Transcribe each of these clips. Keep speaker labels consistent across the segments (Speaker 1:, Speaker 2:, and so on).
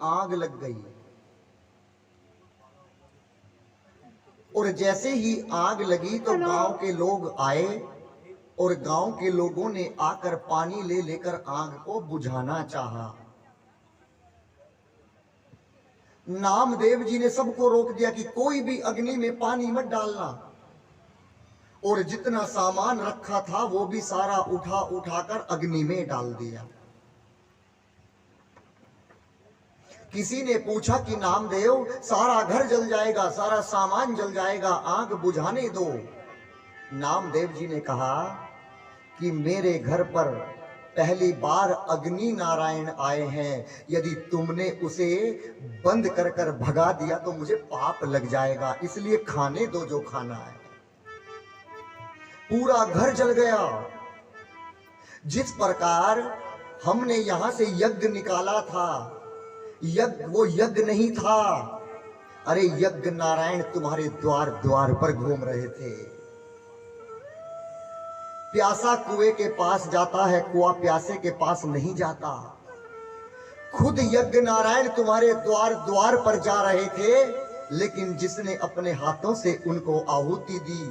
Speaker 1: आग लग गई। और जैसे ही आग लगी तो गांव के लोग आए और गांव के लोगों ने आकर पानी ले लेकर आग को बुझाना चाहा। नामदेव जी ने सबको रोक दिया कि कोई भी अग्नि में पानी मत डालना। और जितना सामान रखा था वो भी सारा उठा उठाकर अग्नि में डाल दिया। किसी ने पूछा कि नामदेव, सारा घर जल जाएगा, सारा सामान जल जाएगा, आग बुझाने दो। नामदेव जी ने कहा कि मेरे घर पर पहली बार अग्नि नारायण आए हैं, यदि तुमने उसे बंद कर कर भगा दिया तो मुझे पाप लग जाएगा, इसलिए खाने दो जो खाना है। पूरा घर जल गया। जिस प्रकार हमने यहां से यज्ञ निकाला था, यज्ञ वो यज्ञ नहीं था। अरे यज्ञ नारायण तुम्हारे द्वार द्वार पर घूम रहे थे। प्यासा कुएं के पास जाता है, कुआं प्यासे के पास नहीं जाता। खुद यज्ञ नारायण तुम्हारे द्वार द्वार पर जा रहे थे, लेकिन जिसने अपने हाथों से उनको आहुति दी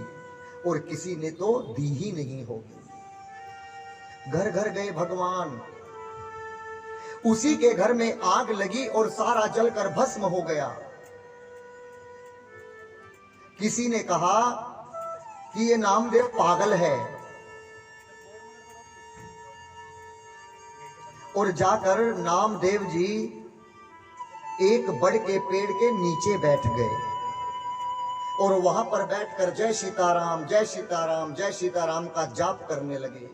Speaker 1: और किसी ने तो दी ही नहीं होगी। घर घर गए भगवान। उसी के घर में आग लगी और सारा जलकर भस्म हो गया। किसी ने कहा कि ये नामदेव पागल है, और जाकर नामदेव जी एक बड़ के पेड़ के नीचे बैठ गए और वहां पर बैठकर जय सीताराम जय सीताराम जय सीताराम का जाप करने लगे।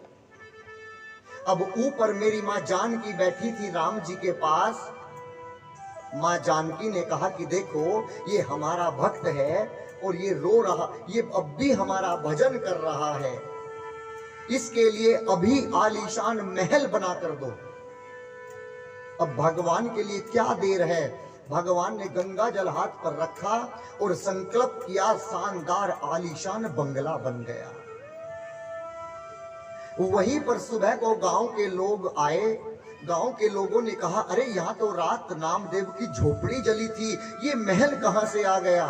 Speaker 1: अब ऊपर मेरी मां जानकी बैठी थी राम जी के पास। मां जानकी ने कहा कि देखो ये हमारा भक्त है और ये रो रहा, ये अब भी हमारा भजन कर रहा है, इसके लिए अभी आलीशान महल बना कर दो। अब भगवान के लिए क्या देर है। भगवान ने गंगा जल हाथ पर रखा और संकल्प किया, शानदार आलीशान बंगला बन गया। वहीं पर सुबह को गांव के लोग आए। गांव के लोगों ने कहा, अरे यहाँ तो रात नामदेव की झोपड़ी जली थी, ये महल कहां से आ गया।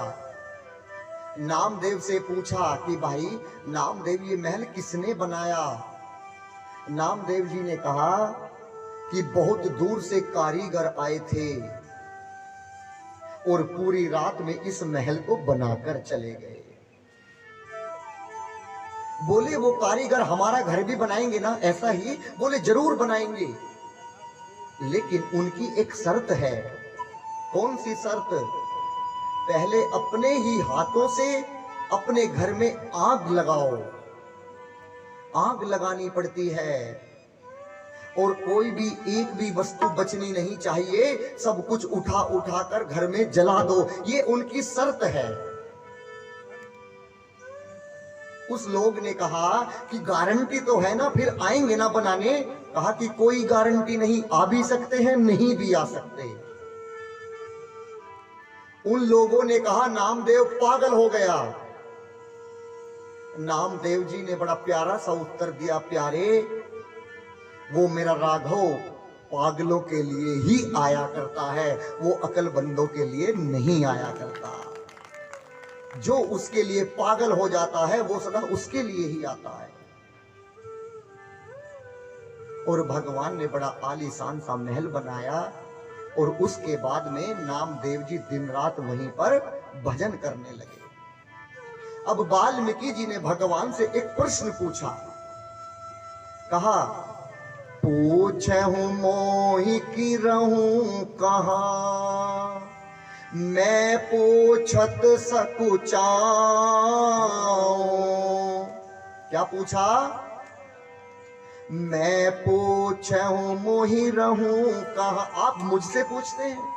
Speaker 1: नामदेव से पूछा कि भाई नामदेव ये महल किसने बनाया। नामदेव जी ने कहा कि बहुत दूर से कारीगर आए थे और पूरी रात में इस महल को बनाकर चले गए। बोले वो कारीगर हमारा घर भी बनाएंगे ना ऐसा ही। बोले जरूर बनाएंगे, लेकिन उनकी एक शर्त है। कौन सी शर्त? पहले अपने ही हाथों से अपने घर में आग लगाओ। आग लगानी पड़ती है और कोई भी एक भी वस्तु बचनी नहीं चाहिए, सब कुछ उठा उठा कर घर में जला दो, ये उनकी शर्त है। उस लोग ने कहा कि गारंटी तो है ना, फिर आएंगे ना बनाने। कहा कि कोई गारंटी नहीं, आ भी सकते हैं नहीं भी आ सकते। उन लोगों ने कहा नामदेव पागल हो गया। नामदेव जी ने बड़ा प्यारा सा उत्तर दिया, प्यारे वो मेरा राघव पागलों के लिए ही आया करता है, वो अकलमंदों के लिए नहीं आया करता। जो उसके लिए पागल हो जाता है वो सदा उसके लिए ही आता है। और भगवान ने बड़ा आलीशान सा महल बनाया और उसके बाद में नामदेव जी दिन रात वहीं पर भजन करने लगे। अब वाल्मीकि जी ने भगवान से एक प्रश्न पूछा। कहा, पूछहूं मोहि की रहूं कहां, मैं पूछत सकुचाऊं। क्या पूछा? मैं पूछहूं मोहि रहूं कहां। आप मुझसे पूछते हैं,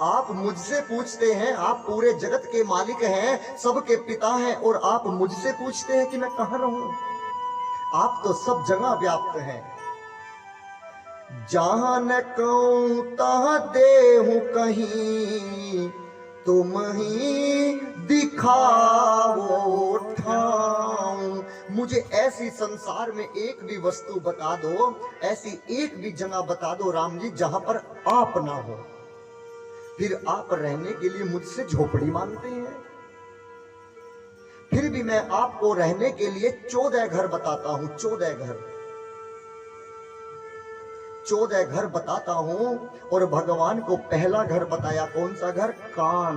Speaker 1: आप मुझसे पूछते हैं। आप पूरे जगत के मालिक हैं, सबके पिता हैं, और आप मुझसे पूछते हैं कि मैं कहां रहूं। आप तो सब जगह व्याप्त हैं। जहां न कहूं तहां देहूं कहीं, तुम ही दिखाओ ठाऊं। मुझे ऐसी संसार में एक भी वस्तु बता दो, ऐसी एक भी जगह बता दो राम जी जहां पर आप ना हो। फिर आप रहने के लिए मुझसे झोपड़ी मांगते हैं। फिर भी मैं आपको रहने के लिए 14 घर बताता हूं, 14 घर बताता हूं। और भगवान को पहला घर बताया, कौन सा घर? कान।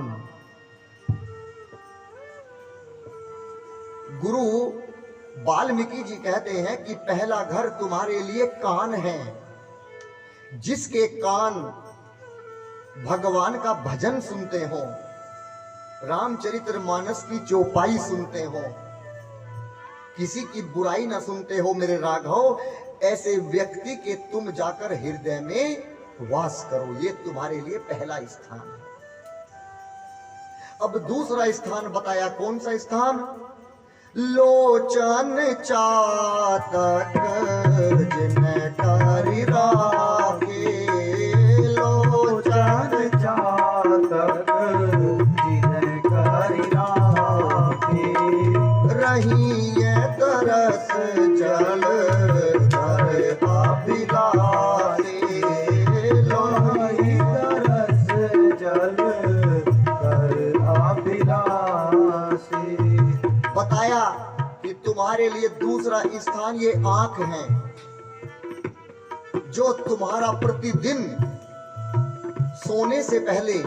Speaker 1: गुरु वाल्मीकि जी कहते हैं कि पहला घर तुम्हारे लिए कान है। जिसके कान भगवान का भजन सुनते हो, रामचरितमानस की चौपाई सुनते हो, किसी की बुराई ना सुनते हो मेरे राघव, ऐसे व्यक्ति के तुम जाकर हृदय में वास करो। ये तुम्हारे लिए पहला स्थान है। अब दूसरा स्थान बताया, कौन सा स्थान? लोचन चातक जिन करि राखे, लोचन चातक जिन करि राखे, रहिए तरस जल धर अभिलाषे, लोहि तरस जल धर अभिलाषे। बताया कि तुम्हारे लिए दूसरा स्थान ये आंख है, जो तुम्हारा प्रतिदिन सोने से पहले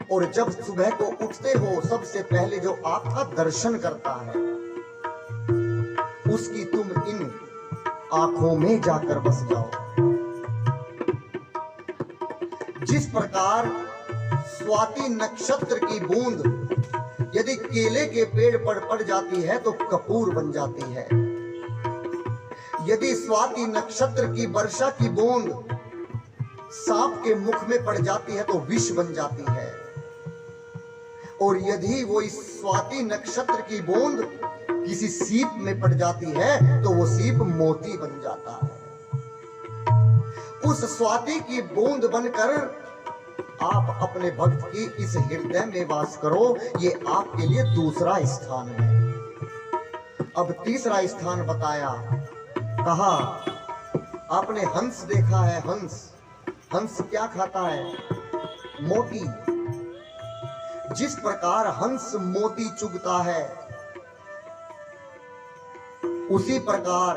Speaker 1: और जब सुबह को उठते हो सबसे पहले जो आपका दर्शन करता है, उसकी तुम इन आंखों में जाकर बस जाओ। जिस प्रकार स्वाति नक्षत्र की बूंद यदि केले के पेड़ पर पड़ जाती है तो कपूर बन जाती है, यदि स्वाति नक्षत्र की वर्षा की बूंद सांप के मुख में पड़ जाती है तो विष बन जाती है, और यदि वो इस स्वाति नक्षत्र की बूंद किसी सीप में पड़ जाती है तो वो सीप मोती बन जाता है। उस स्वाति की बूंद बनकर आप अपने भक्त की इस हृदय में वास करो। ये आपके लिए दूसरा स्थान है। अब तीसरा स्थान बताया, कहा आपने हंस देखा है? हंस क्या खाता है? मोती। जिस प्रकार हंस मोती चुगता है, उसी प्रकार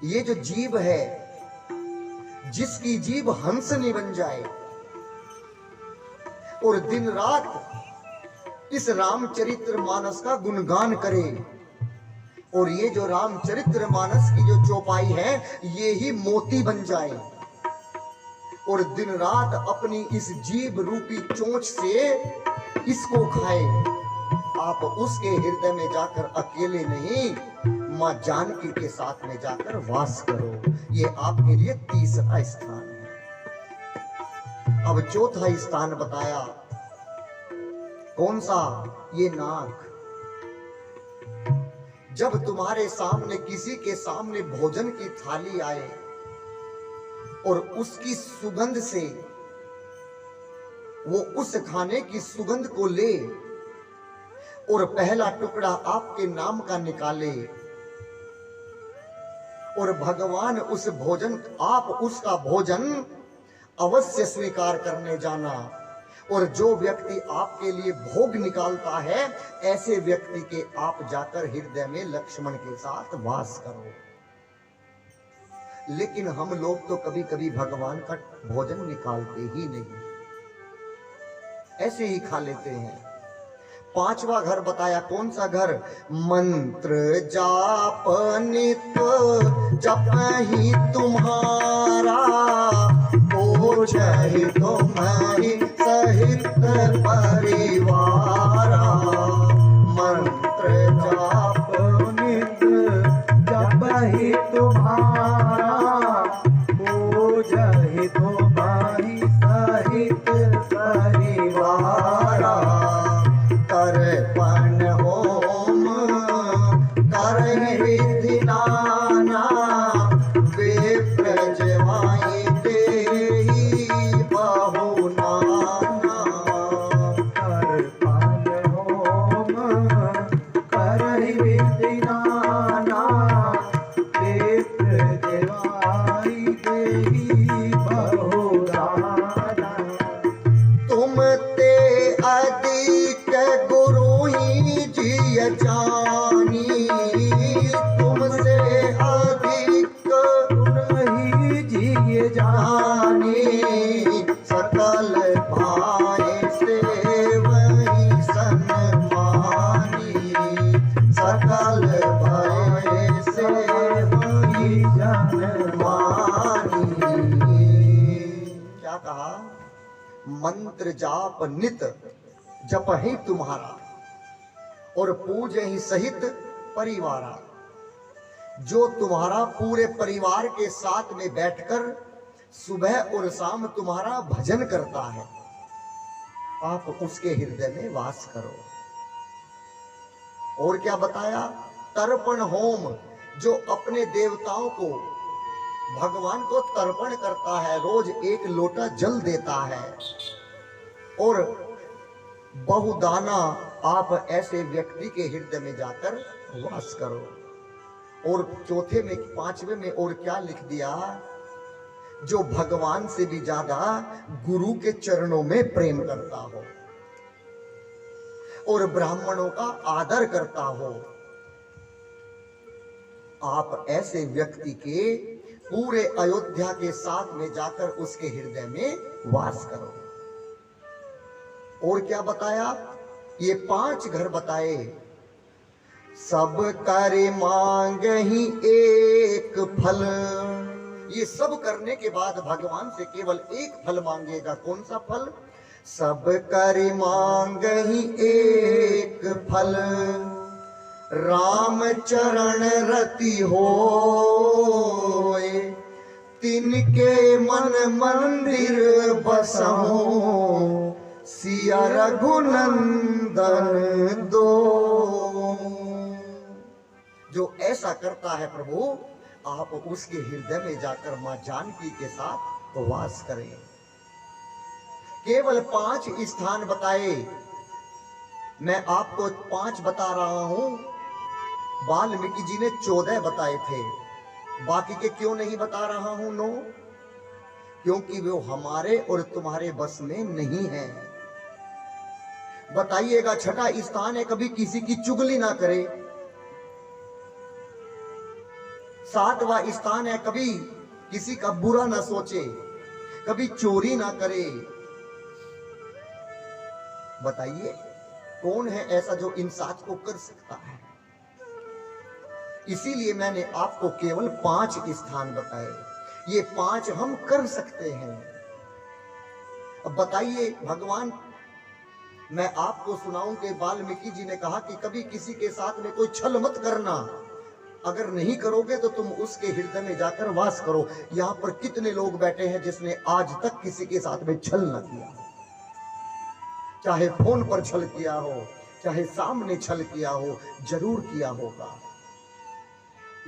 Speaker 1: ये जो जीव है, जिसकी जीव हंस नहीं बन जाए और दिन रात इस रामचरितमानस का गुणगान करे, और ये जो रामचरितमानस की जो चौपाई है ये ही मोती बन जाए, और दिन रात अपनी इस जीव रूपी चोंच से इसको खाए, आप उसके हृदय में जाकर अकेले नहीं, मां जानकी के साथ में जाकर वास करो। ये आपके लिए तीसरा स्थान है। अब चौथा स्थान बताया, कौन सा? ये नाक। जब तुम्हारे सामने किसी के सामने भोजन की थाली आए और उसकी सुगंध से वो उस खाने की सुगंध को ले और पहला टुकड़ा आपके नाम का निकाले, और भगवान उस भोजन, आप उसका भोजन अवश्य स्वीकार करने जाना, और जो व्यक्ति आपके लिए भोग निकालता है ऐसे व्यक्ति के आप जाकर हृदय में लक्ष्मण के साथ वास करो। लेकिन हम लोग तो कभी कभी भगवान का भोजन निकालते ही नहीं, ऐसे ही खा लेते हैं। पांचवा घर बताया, कौन सा घर? मंत्र जाप नित जपहि तुम्हारा, बोझहि तुम्हारी सहित परिवारा। मंत्र जाप नित जपहि तुम्हारा, बोझहि तुम्हारी सहित परिवारा। तर्पण होम करहि विधि नाना, वे प्रजवाई तेहि बहु नाना। तर्पण होम मंत्र जाप नित जप ही तुम्हारा, और पूज ही सहित परिवारा। जो तुम्हारा पूरे परिवार के साथ में बैठकर सुबह और शाम तुम्हारा भजन करता है, आप उसके हृदय में वास करो। और क्या बताया? तर्पण होम, जो अपने देवताओं को, भगवान को तर्पण करता है, रोज एक लोटा जल देता है। और बहुदाना, आप ऐसे व्यक्ति के हृदय में जाकर वास करो। और चौथे में, पांचवें में और क्या लिख दिया? जो भगवान से भी ज्यादा गुरु के चरणों में प्रेम करता हो और ब्राह्मणों का आदर करता हो, आप ऐसे व्यक्ति के पूरे अयोध्या के साथ में जाकर उसके हृदय में वास करो। और क्या बताया? ये 5 घर बताए। सब करे मांग ही एक फल, ये सब करने के बाद भगवान से केवल एक फल मांगेगा। कौन सा फल? सब करे मांग ही एक फल, राम चरण रति होए, तिनके मन मंदिर बसहु, सिया रघुनंदन दो। जो ऐसा करता है प्रभु, आप उसके हृदय में जाकर मां जानकी के साथ वास करें। केवल 5 स्थान बताए, मैं आपको 5 बता रहा हूं। वाल्मीकि जी ने 14 बताए थे, बाकी के क्यों नहीं बता रहा हूं? 9, क्योंकि वो हमारे और तुम्हारे बस में नहीं है। बताइएगा, छठा स्थान है, कभी किसी की चुगली ना करे। 7वां स्थान है, कभी किसी का बुरा ना सोचे, कभी चोरी ना करे। बताइए कौन है ऐसा जो इन 7 को कर सकता है? इसीलिए मैंने आपको केवल 5 स्थान बताए। ये 5 हम कर सकते हैं। अब बताइए, भगवान, मैं आपको सुनाऊं कि वाल्मीकि जी ने कहा कि कभी किसी के साथ में कोई छल मत करना। अगर नहीं करोगे तो तुम उसके हृदय में जाकर वास करो। यहां पर कितने लोग बैठे हैं जिसने आज तक किसी के साथ में छल न किया? चाहे फोन पर छल किया हो, चाहे सामने छल किया हो, जरूर किया होगा।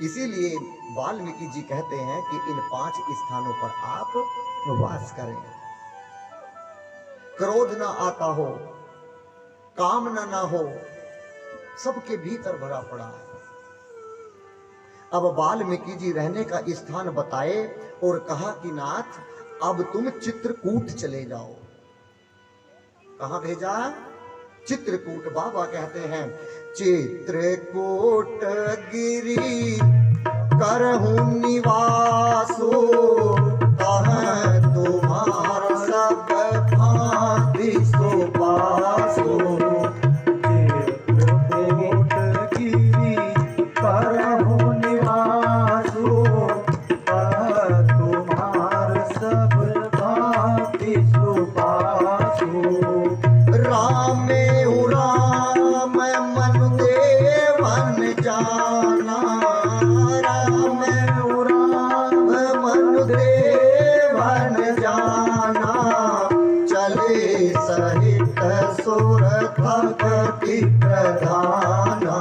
Speaker 1: इसीलिए वाल्मीकि जी कहते हैं कि इन 5 स्थानों पर आप वास करें। क्रोध ना आता हो, कामना ना हो, सबके भीतर भरा पड़ा है। अब वाल्मीकि जी रहने का स्थान बताए और कहा कि नाथ, अब तुम चित्रकूट चले जाओ। कहां भेजा? चित्रकूट। बाबा कहते हैं, चित्रकूट गिरी करहूं निवासो, तहाँ तुम्हारा सब भांति सुबासो।
Speaker 2: चित्रकूट गिरी करहूं निवासो, तहाँ तुम्हारा सब भांति सुबासो।
Speaker 1: राम मन देवन जाना, राम मन देवन जाना, चले सहित सुर भक्ति प्रधाना,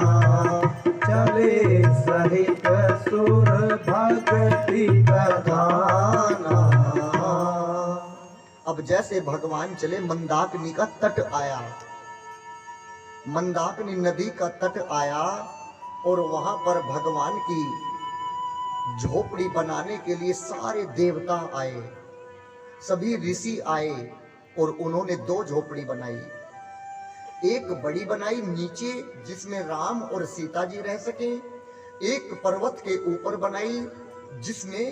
Speaker 2: चले सहित सुर भक्ति प्रधाना।
Speaker 1: अब जैसे भगवान चले, मंदाकिनी का तट आया, मंदाकिनी नदी का तट आया और वहां पर भगवान की झोपड़ी बनाने के लिए सारे देवता आए, सभी ऋषि आए और उन्होंने 2 झोपड़ी बनाई। एक बड़ी बनाई नीचे जिसमें राम और सीता जी रह सके, एक पर्वत के ऊपर बनाई जिसमें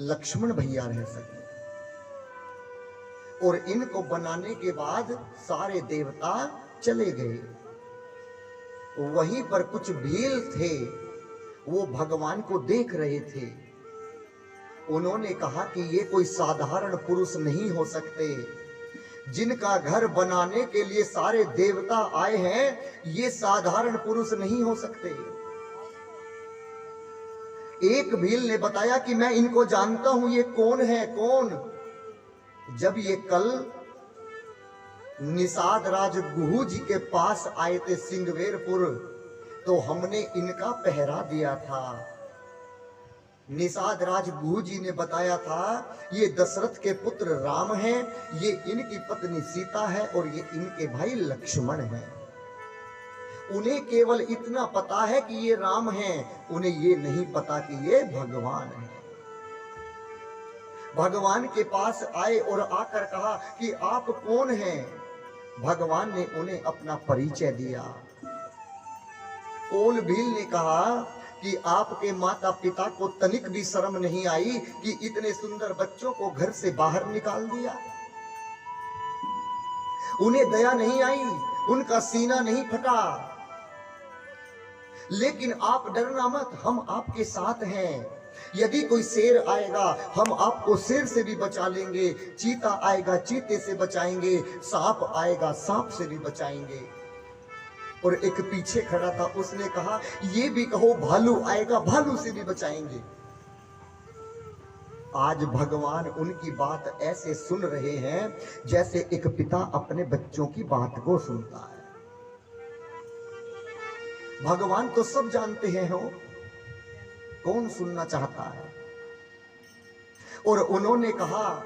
Speaker 1: लक्ष्मण भैया रह सके। और इनको बनाने के बाद सारे देवता चले गए। वहीं पर कुछ भील थे, वो भगवान को देख रहे थे। उन्होंने कहा कि ये कोई साधारण पुरुष नहीं हो सकते, जिनका घर बनाने के लिए सारे देवता आए हैं, ये साधारण पुरुष नहीं हो सकते। एक भील ने बताया कि मैं इनको जानता हूं, ये कौन है, कौन? जब ये कल निषाद राज गुहू जी के पास आए थे सिंगवेरपुर, तो हमने इनका पहरा दिया था। निषाद राज गुहू जी ने बताया था ये दशरथ के पुत्र राम हैं, ये इनकी पत्नी सीता है और ये इनके भाई लक्ष्मण हैं। उन्हें केवल इतना पता है कि ये राम हैं, उन्हें ये नहीं पता कि ये भगवान हैं। भगवान के पास आए और आकर कहा कि आप कौन हैं? भगवान ने उन्हें अपना परिचय दिया। कोल भील ने कहा कि आपके माता पिता को तनिक भी शर्म नहीं आई कि इतने सुंदर बच्चों को घर से बाहर निकाल दिया। उन्हें दया नहीं आई, उनका सीना नहीं फटा। लेकिन आप डरना मत, हम आपके साथ हैं। यदि कोई शेर आएगा हम आपको शेर से भी बचा लेंगे, चीता आएगा चीते से बचाएंगे, सांप आएगा सांप से भी बचाएंगे। और एक पीछे खड़ा था, उसने कहा ये भी कहो भालू आएगा भालू से भी बचाएंगे। आज भगवान उनकी बात ऐसे सुन रहे हैं जैसे एक पिता अपने बच्चों की बात को सुनता है। भगवान तो सब जानते हैं, हो कौन सुनना चाहता है। और उन्होंने कहा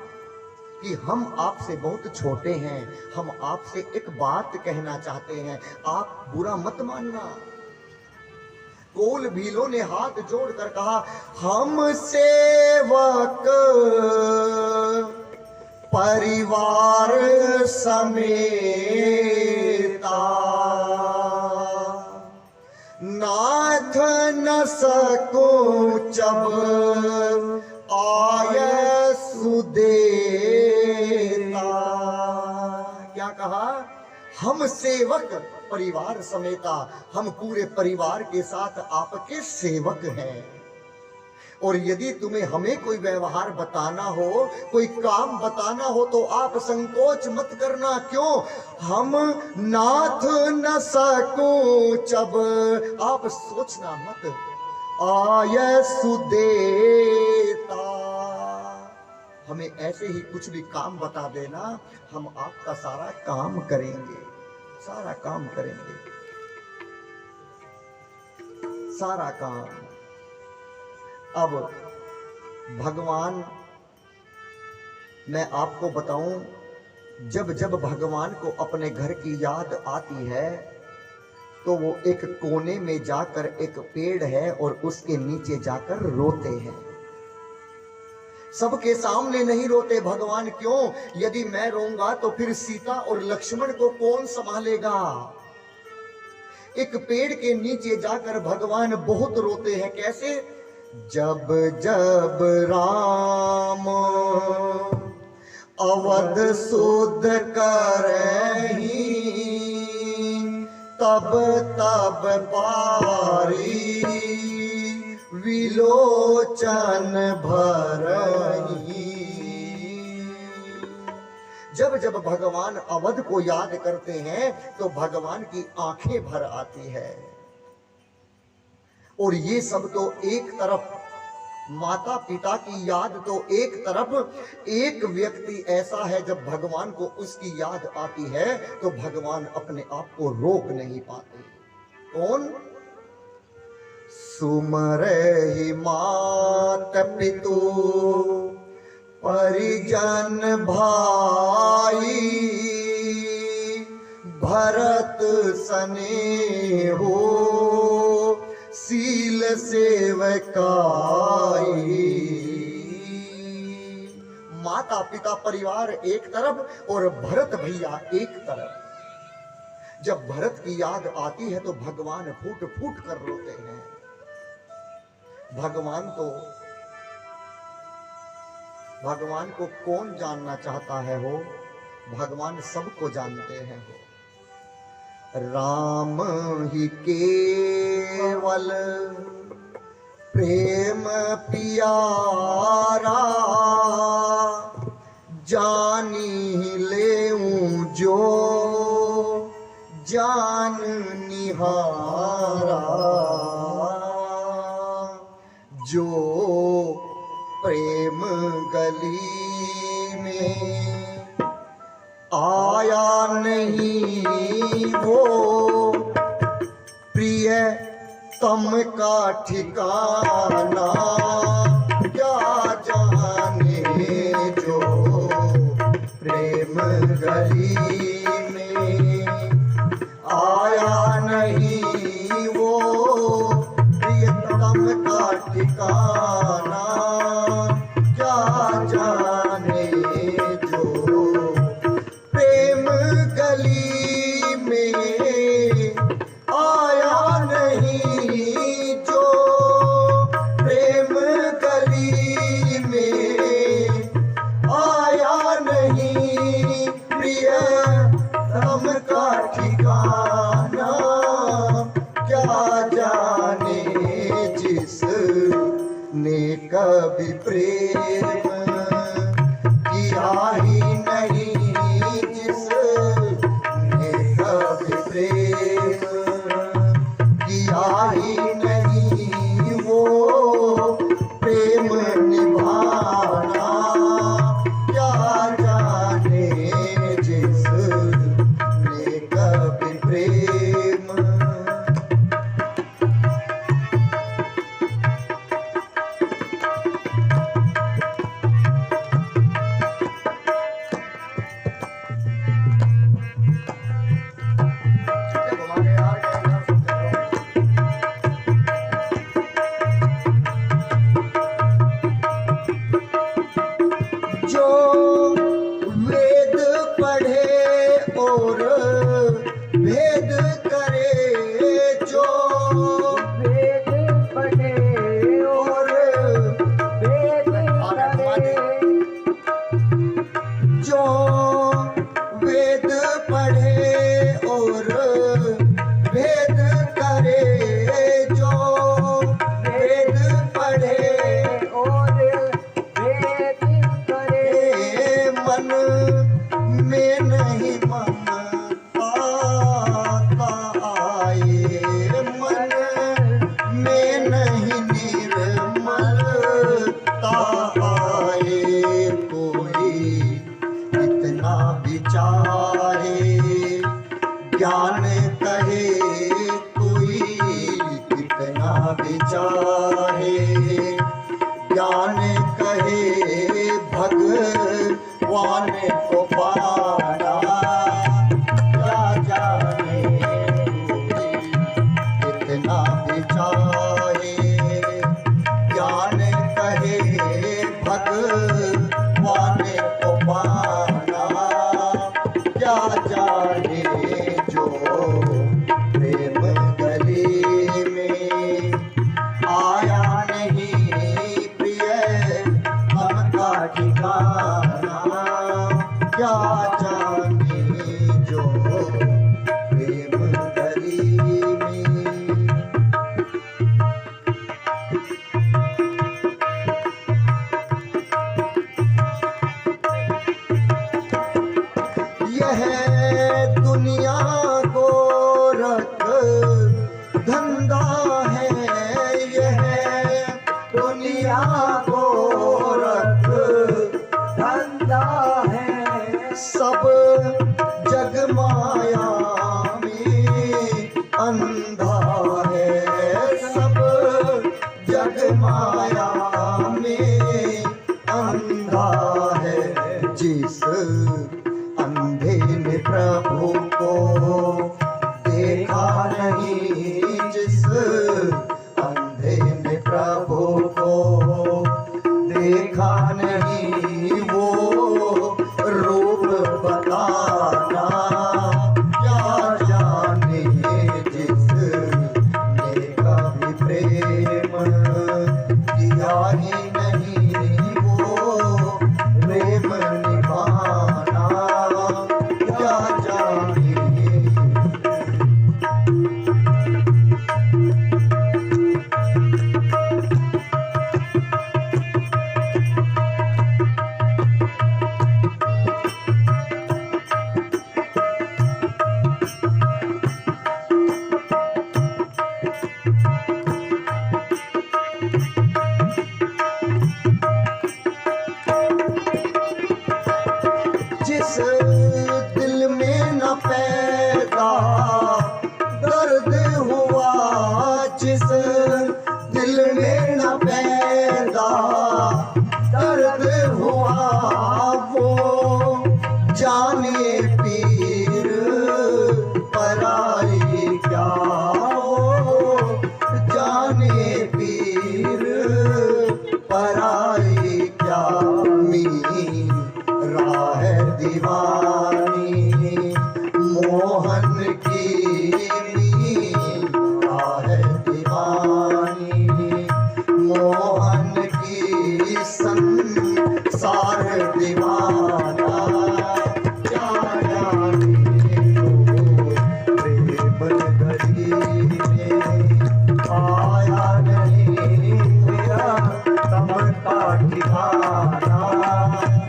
Speaker 1: कि हम आपसे बहुत छोटे हैं, हम आपसे एक बात कहना चाहते हैं, आप बुरा मत मानना। कोल भीलों ने हाथ जोड़कर कहा हम सेवक परिवार समेता नाथ न सको जब आय सुदेता। क्या कहा? हम सेवक परिवार समेता, हम पूरे परिवार के साथ आपके सेवक हैं। और यदि तुम्हें हमें कोई व्यवहार बताना हो, कोई काम बताना हो, तो आप संकोच मत करना। क्यों? हम नाथ न सको जब, आप सोचना मत, आय सुदेता। हमें ऐसे ही कुछ भी काम बता देना, हम आपका सारा काम करेंगे, सारा काम करेंगे, सारा काम। अब भगवान, मैं आपको बताऊं, जब जब भगवान को अपने घर की याद आती है तो वो एक कोने में जाकर, एक पेड़ है और उसके नीचे जाकर रोते हैं। सबके सामने नहीं रोते भगवान। क्यों? यदि मैं रोऊंगा तो फिर सीता और लक्ष्मण को कौन संभालेगा? एक पेड़ के नीचे जाकर भगवान बहुत रोते हैं। कैसे? जब जब राम अवध सुध करही, तब तब पारी विलोचन भरही। जब जब भगवान अवध को याद करते हैं तो भगवान की आंखें भर आती है। और ये सब तो एक तरफ, माता पिता की याद तो एक तरफ, एक व्यक्ति ऐसा है जब भगवान को उसकी याद आती है तो भगवान अपने आप को रोक नहीं पाते। कौन? सुमरहि मात पितु परिजन भाई, भरत स्नेहो शील सेवकाई। माता पिता परिवार एक तरफ और भरत भैया एक तरफ। जब भरत की याद आती है तो भगवान फूट फूट कर रोते हैं। भगवान को कौन जानना चाहता है? हो भगवान सबको जानते हैं। हो राम ही केवल प्रेम प्यारा, जानी लेऊं तुम्हारा जो प्रेम गली में आया नहीं वो प्रिय तम का ठिकाना क्या जाने जो प्रेम गली में आया नहीं वो प्रियतम का ठिकाना क्या जाने जो प्रेम गली में आया नहीं जो प्रेम गली में आया नहीं प्रियतम का ठिकाना क्या जाने जिस ने कभी प्रेम किया ही नहीं जिस ने कभी प्रेम किया ही नहीं वो प्रेम निभाना क्या जाने जिस ने कभी प्रेम जो वेद पढ़े और भेद करे जो
Speaker 2: वेद पढ़े
Speaker 1: और
Speaker 2: वेद करे
Speaker 1: जो वेद पढ़े और भेद करे जो वेद पढ़े
Speaker 2: और वेद करे
Speaker 1: मन में नहीं ममता आए मन में नहीं निर्मलता आए कोई इतना विचारे ज्ञान कहे कोई कितना विचारे ज्ञान कहे भगवान को पाना क्या जाने कोई कितना विचारे ज्ञान कहे भगवान को पाना क्या जाने जो प्रेम गली में आया नहीं प्रिय हम का ठिकाना क्या जाने जो प्रेम गली में यह दुनिया गोरख धंधा है यह दुनिया गोरख
Speaker 2: धंधा है
Speaker 1: सब जग माया में अंधा है सब जग माया में अंधा है जिस अंधे ने प्रभु को देखा नहीं जिस अंधे ने प्रभु को देखा नहीं वो रूप बताना क्या जाने जिस ने कभी प्रेम किया ही नहीं वो प्रेम निभाना क्या जाने हुआ वो जाने पीर पराई क्या हो, जाने पीर पराई क्या। मीरा है दीवानी मोहन की, मीरा है दीवानी मोहन की, संसार दीवाना क्या जाने तो प्रेम नगरी में आया नहीं मेरा तम का ठिकाना।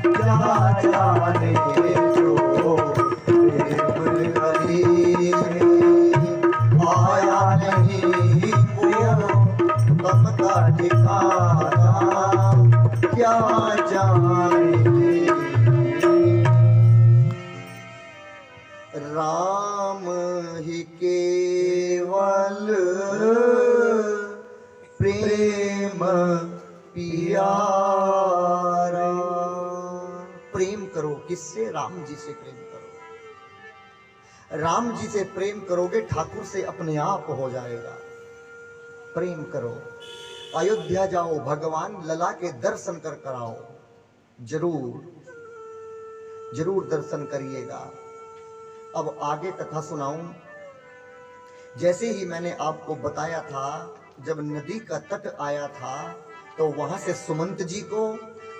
Speaker 1: क्या जाने जो प्रेम नगरी में आया नहीं मेरा तम का ठिकाना। क्या जाने राम ही केवल प्रेम पियारा। प्रेम करो किससे? राम जी से प्रेम करो। राम जी से प्रेम करोगे ठाकुर से अपने आप हो जाएगा। प्रेम करो, अयोध्या जाओ, भगवान लला के दर्शन कर कराओ। जरूर जरूर दर्शन करिएगा। अब आगे कथा सुनाऊं। जैसे ही मैंने आपको बताया था, जब नदी का तट आया था तो वहां से सुमंत जी को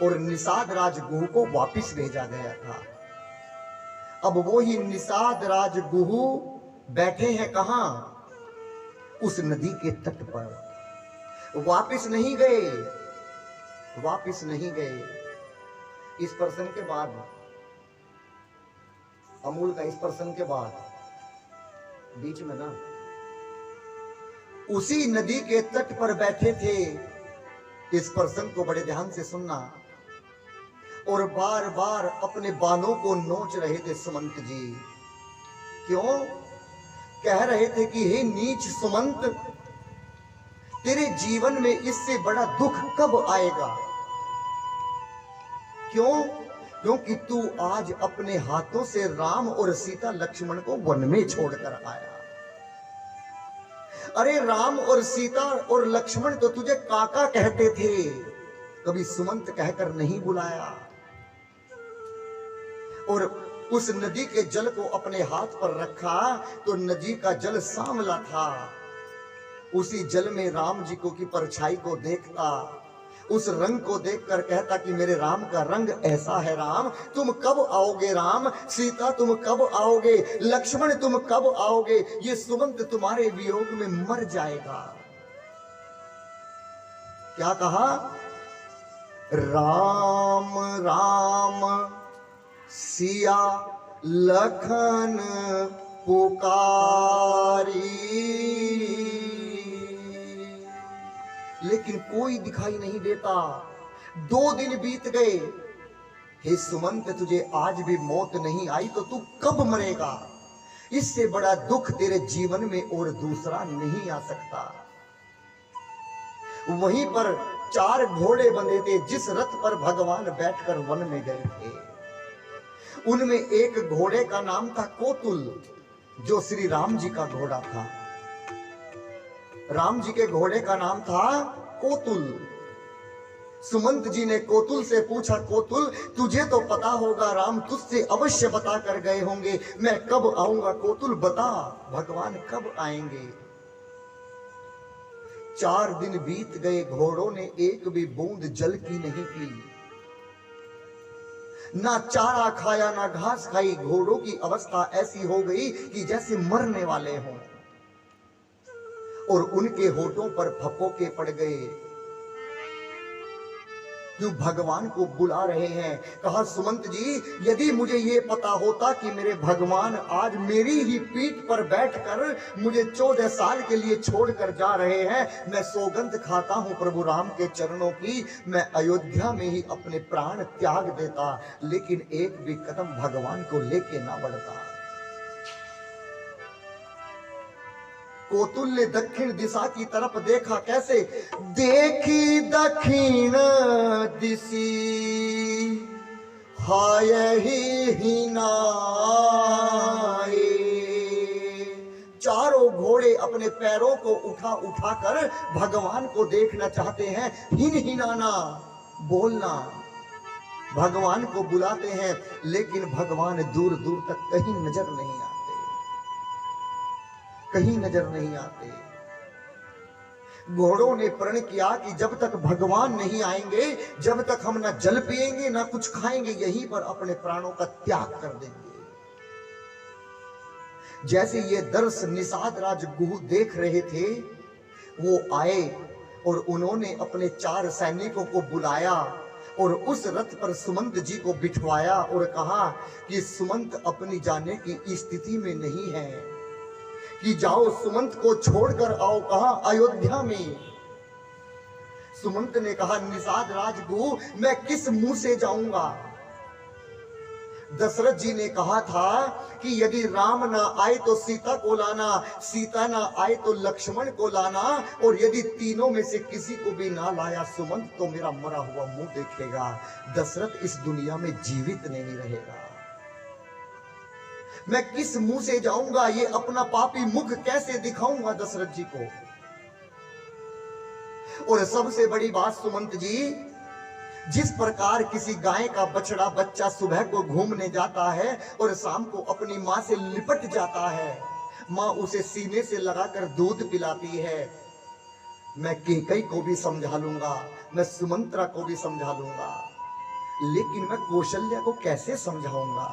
Speaker 1: और निषाद राज गुहू को वापिस भेजा गया था। अब वो ही निषाद राज गुहू बैठे हैं कहां? उस नदी के तट पर। वापिस नहीं गए, वापिस नहीं गए। इस प्रसंग के बाद, अमूल का इस प्रसंग के बाद बीच में ना उसी नदी के तट पर बैठे थे। इस प्रसंग को बड़े ध्यान से सुनना। और बार बार अपने बालों को नोच रहे थे सुमंत जी। क्यों? कह रहे थे कि हे नीच सुमंत, तेरे जीवन में इससे बड़ा दुख कब आएगा? क्यों? क्योंकि तू आज अपने हाथों से राम और सीता लक्ष्मण को वन में छोड़कर आया। अरे राम और सीता और लक्ष्मण तो तुझे काका कहते थे, कभी सुमंत कहकर नहीं बुलाया। और उस नदी के जल को अपने हाथ पर रखा तो नदी का जल सांवला था। उसी जल में राम जी को की परछाई को देखता, उस रंग को देखकर कहता कि मेरे राम का रंग ऐसा है। राम तुम कब आओगे? राम सीता तुम कब आओगे? लक्ष्मण तुम कब आओगे? ये सुमंत तुम्हारे वियोग में मर जाएगा। क्या कहा? राम राम सिया लखन पुकारी, लेकिन कोई दिखाई नहीं देता। 2 दिन बीत गए। हे सुमंत, तुझे आज भी मौत नहीं आई तो तू कब मरेगा? इससे बड़ा दुख तेरे जीवन में और दूसरा नहीं आ सकता। वहीं पर 4 घोड़े बंधे थे जिस रथ पर भगवान बैठकर वन में गए थे। उनमें एक घोड़े का नाम था कोतुल, जो श्री राम जी का घोड़ा था। राम जी के घोड़े का नाम था कोतुल। सुमंत जी ने कोतुल से पूछा, कोतुल तुझे तो पता होगा, राम तुझसे अवश्य बता कर गए होंगे, मैं कब आऊंगा? कोतुल बता, भगवान कब आएंगे? 4 दिन बीत गए, घोड़ों ने एक भी बूंद जल की नहीं पी, ना चारा खाया ना घास खाई। घोड़ों की अवस्था ऐसी हो गई कि जैसे मरने वाले हों, और उनके होठों पर फपोके पड़ गए। क्यों? भगवान को बुला रहे हैं। कहा, सुमंत जी यदि मुझे ये पता होता कि मेरे भगवान आज मेरी ही पीठ पर बैठकर मुझे 14 साल के लिए छोड़कर जा रहे हैं, मैं सौगंध खाता हूं प्रभु राम के चरणों की, मैं अयोध्या में ही अपने प्राण त्याग देता, लेकिन एक भी कदम भगवान को लेके ना बढ़ता। कोतुल ने दक्षिण दिशा की तरफ देखा। कैसे? देखी दक्षिण दिशी हाय ही नाए। चारों घोड़े अपने पैरों को उठा उठाकर भगवान को देखना चाहते हैं। हिन हिनाना, बोलना, भगवान को बुलाते हैं, लेकिन भगवान दूर दूर तक कहीं नजर नहीं आते, कहीं नजर नहीं आते। घोड़ों ने प्रण किया कि जब तक भगवान नहीं आएंगे, जब तक हम ना जल पिएंगे ना कुछ खाएंगे, यहीं पर अपने प्राणों का त्याग कर देंगे। जैसे ये दर्श निषाद राज गुह देख रहे थे, वो आए और उन्होंने अपने 4 सैनिकों को बुलाया और उस रथ पर सुमंत जी को बिठवाया और कहा कि सुमंत अपनी जाने की स्थिति में नहीं है, कि जाओ सुमंत को छोड़कर आओ। कहां? अयोध्या में। सुमंत ने कहा, निषाद राजगुरु, मैं किस मुंह से जाऊंगा? दशरथ जी ने कहा था कि यदि राम ना आए तो सीता को लाना, सीता ना आए तो लक्ष्मण को लाना, और यदि तीनों में से किसी को भी ना लाया सुमंत तो मेरा मरा हुआ मुंह देखेगा। दशरथ इस दुनिया में जीवित नहीं रहेगा। मैं किस मुंह से जाऊंगा? ये अपना पापी मुख कैसे दिखाऊंगा दशरथ जी को? और सबसे बड़ी बात सुमंत जी, जिस प्रकार किसी गाय का बछड़ा बच्चा सुबह को घूमने जाता है और शाम को अपनी मां से लिपट जाता है, मां उसे सीने से लगाकर दूध पिलाती है, मैं कैकेयी को भी समझा लूंगा, मैं सुमंत्रा को भी समझा लूंगा, लेकिन मैं कौशल्या को कैसे समझाऊंगा?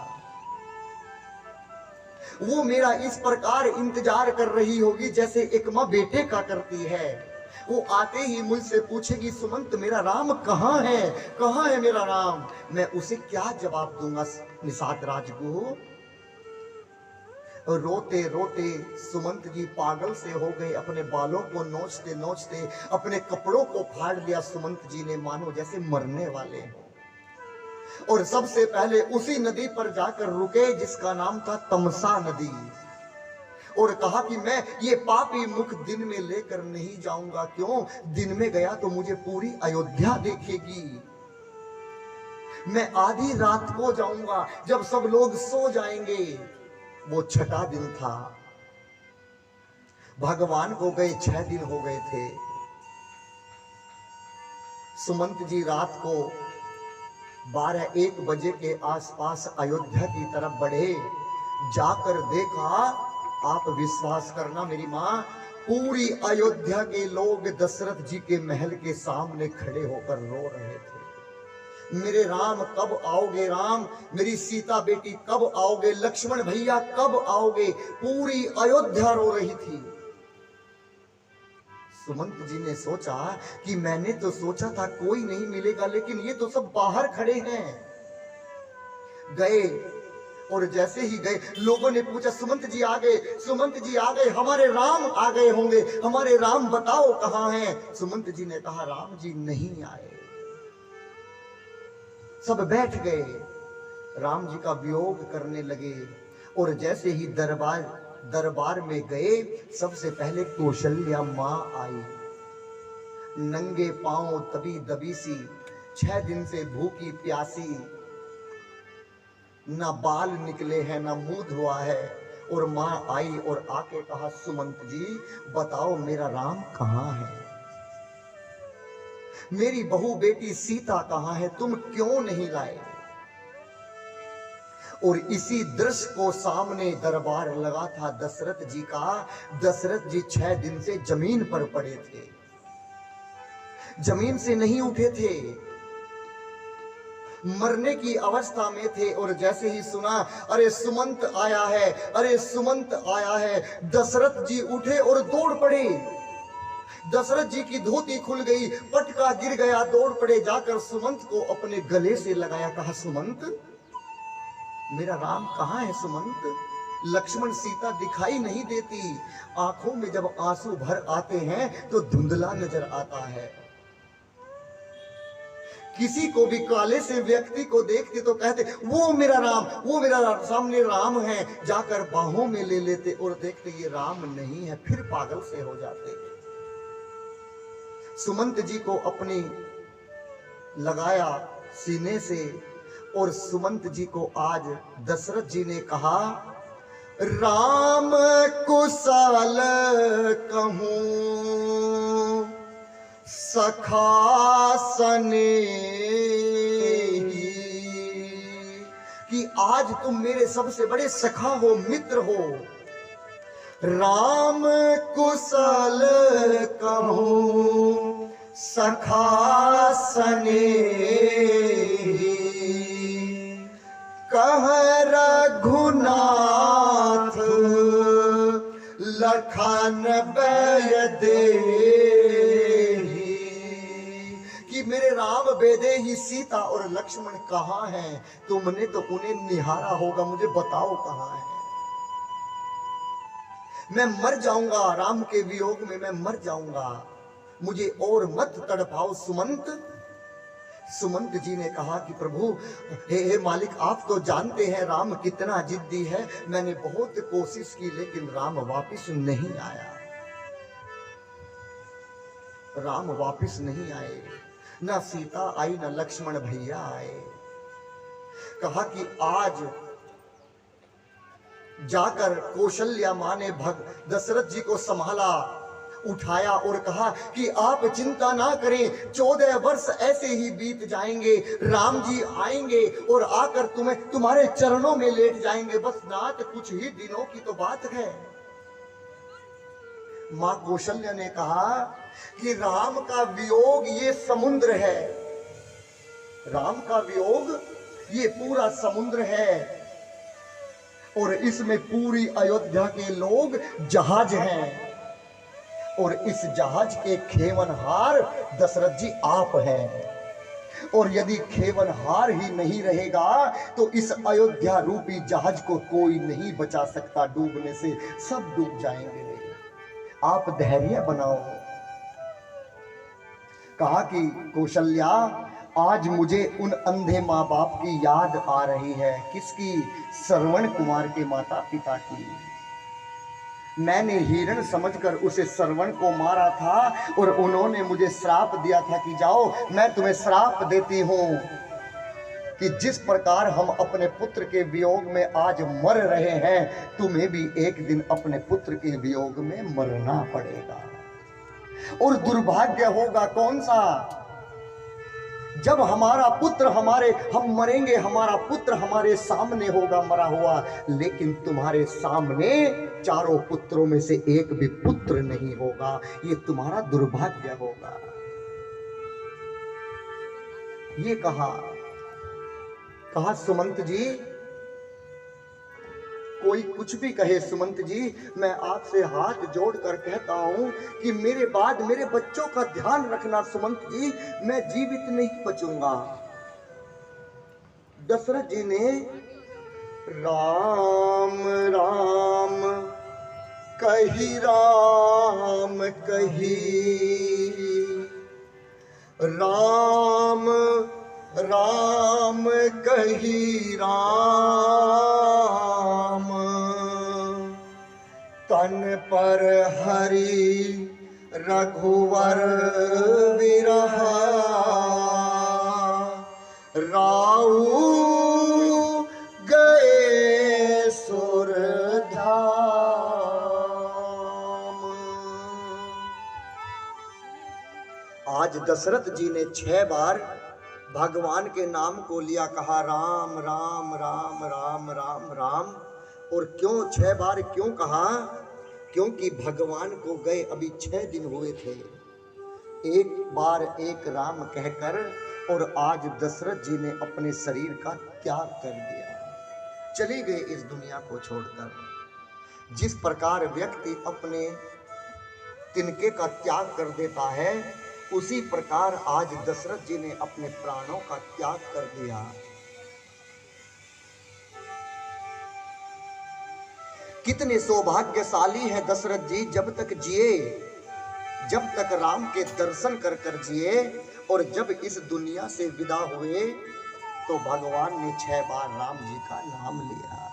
Speaker 1: वो मेरा इस प्रकार इंतजार कर रही होगी जैसे एक मां बेटे का करती है। वो आते ही मुझसे पूछेगी, सुमंत मेरा राम कहाँ है, कहाँ है मेरा राम? मैं उसे क्या जवाब दूंगा? निषाद राजगुरु, रोते रोते सुमंत जी पागल से हो गए। अपने बालों को नोचते नोचते अपने कपड़ों को फाड़ लिया सुमंत जी ने, मानो जैसे मरने वाले हो। और सबसे पहले उसी नदी पर जाकर रुके जिसका नाम था तमसा नदी, और कहा कि मैं ये पापी मुख दिन में लेकर नहीं जाऊंगा। क्यों? दिन में गया तो मुझे पूरी अयोध्या देखेगी। मैं आधी रात को जाऊंगा जब सब लोग सो जाएंगे। वो 6ठा दिन था। भगवान को गए 6 दिन हो गए थे। सुमंत जी रात को 12-1 बजे के आसपास अयोध्या की तरफ बढ़े। जाकर देखा, आप विश्वास करना मेरी मां, पूरी अयोध्या के लोग दशरथ जी के महल के सामने खड़े होकर रो रहे थे। मेरे राम कब आओगे? राम, मेरी सीता बेटी कब आओगे? लक्ष्मण भैया कब आओगे? पूरी अयोध्या रो रही थी। सुमंत जी ने सोचा कि मैंने तो सोचा था कोई नहीं मिलेगा, लेकिन ये तो सब बाहर खड़े हैं। गए, और जैसे ही गए लोगों ने पूछा, सुमंत जी आ गए, सुमंत जी आ गए, हमारे राम आ गए होंगे, हमारे राम बताओ कहां हैं? सुमंत जी ने कहा, राम जी नहीं आए। सब बैठ गए, राम जी का वियोग करने लगे। और जैसे ही दरबार में गए, सबसे पहले कौशल्या मां आई, नंगे पांव, तबी दबी सी, 6 दिन से भूखी प्यासी, ना बाल निकले हैं ना मुंह धुआ है। और मां आई और आके कहा, सुमंत जी बताओ मेरा राम कहां है? मेरी बहू बेटी सीता कहां है? तुम क्यों नहीं लाए? और इसी दृश्य को सामने दरबार लगा था दशरथ जी का। दशरथ जी 6 दिन से जमीन पर पड़े थे, जमीन से नहीं उठे थे, मरने की अवस्था में थे। और जैसे ही सुना, अरे सुमंत आया है, अरे सुमंत आया है, दशरथ जी उठे और दौड़ पड़े। दशरथ जी की धोती खुल गई, पटका गिर गया, दौड़ पड़े, जाकर सुमंत को अपने गले से लगाया, कहा, सुमंत मेरा राम कहां है? सुमंत, लक्ष्मण सीता दिखाई नहीं देती, आंखों में जब आंसू भर आते हैं तो धुंधला नजर आता है। किसी को भी काले से व्यक्ति को देखते तो कहते वो मेरा राम, वो मेरा राम, सामने राम है, जाकर बाहों में ले लेते और देखते ये राम नहीं है, फिर पागल से हो जाते। सुमंत जी को अपनी लगाया सीने से और सुमंत जी को आज दशरथ जी ने कहा राम कुशल कहूं सखा सने कि आज तुम मेरे सबसे बड़े सखा हो, मित्र हो। राम कुशल कहूं सखा सने कह रघुनाथ लखन बैदेही कि मेरे राम बेदेही सीता और लक्ष्मण कहाँ हैं? तुमने तो उन्हें निहारा होगा, मुझे बताओ कहाँ है। मैं मर जाऊंगा, राम के वियोग में मैं मर जाऊंगा, मुझे और मत तड़पाओ सुमंत। सुमंत जी ने कहा कि प्रभु हे मालिक, आप तो जानते हैं राम कितना जिद्दी है, मैंने बहुत कोशिश की लेकिन राम वापस नहीं आया। राम वापस नहीं आए, ना सीता आई ना लक्ष्मण भैया आए। कहा कि आज जाकर कौशल्या मां ने दशरथ जी को संभाला, उठाया और कहा कि आप चिंता ना करें, 14 वर्ष ऐसे ही बीत जाएंगे, राम जी आएंगे और आकर तुम्हारे चरणों में लेट जाएंगे, बस नाथ कुछ ही दिनों की तो बात है। मां कौशल्या ने कहा कि राम का वियोग ये समुद्र है, राम का वियोग ये पूरा समुद्र है और इसमें पूरी अयोध्या के लोग जहाज हैं और इस जहाज के खेवनहार दशरथ जी आप हैं। और यदि खेवनहार ही नहीं रहेगा तो इस अयोध्या रूपी जहाज को कोई नहीं बचा सकता डूबने से, सब डूब जाएंगे। आप धैर्य बनाओ। कहा कि कौशल्या, आज मुझे उन अंधे माँ बाप की याद आ रही है। किसकी? श्रवण कुमार के माता पिता की। मैंने हिरण समझकर उसे श्रवण को मारा था और उन्होंने मुझे श्राप दिया था कि जाओ, मैं तुम्हें श्राप देती हूं कि जिस प्रकार हम अपने पुत्र के वियोग में आज मर रहे हैं, तुम्हें भी एक दिन अपने पुत्र के वियोग में मरना पड़ेगा। और दुर्भाग्य होगा कौन सा? जब हमारा पुत्र हम मरेंगे, हमारा पुत्र हमारे सामने होगा मरा हुआ, लेकिन तुम्हारे सामने चारों पुत्रों में से एक भी पुत्र नहीं होगा। ये तुम्हारा दुर्भाग्य होगा। ये कहा सुमंत जी, कोई कुछ भी कहे सुमंत जी, मैं आपसे हाथ जोड़कर कहता हूं कि मेरे बाद मेरे बच्चों का ध्यान रखना सुमंत जी, मैं जीवित नहीं बचूंगा। दशरथ जी ने राम राम कही, राम कही, राम राम कही, राम तन पर हरि रघुवर विरहा, राऊ गए सुरधाम। आज दशरथ जी ने 6 बार भगवान के नाम को लिया, कहा राम राम राम राम राम राम। और क्यों 6 बार क्यों कहा? क्योंकि भगवान को गए अभी 6 दिन हुए थे। एक बार एक राम कहकर और आज दशरथ जी ने अपने शरीर का त्याग कर दिया, चले गए इस दुनिया को छोड़कर। जिस प्रकार व्यक्ति अपने तिनके का त्याग कर देता है, उसी प्रकार आज दशरथ जी ने अपने प्राणों का त्याग कर दिया। कितने सौभाग्यशाली है दशरथ जी, जब तक जिए, जब तक राम के दर्शन कर कर जिए, और जब इस दुनिया से विदा हुए तो भगवान ने 6 बार राम जी का नाम लिया।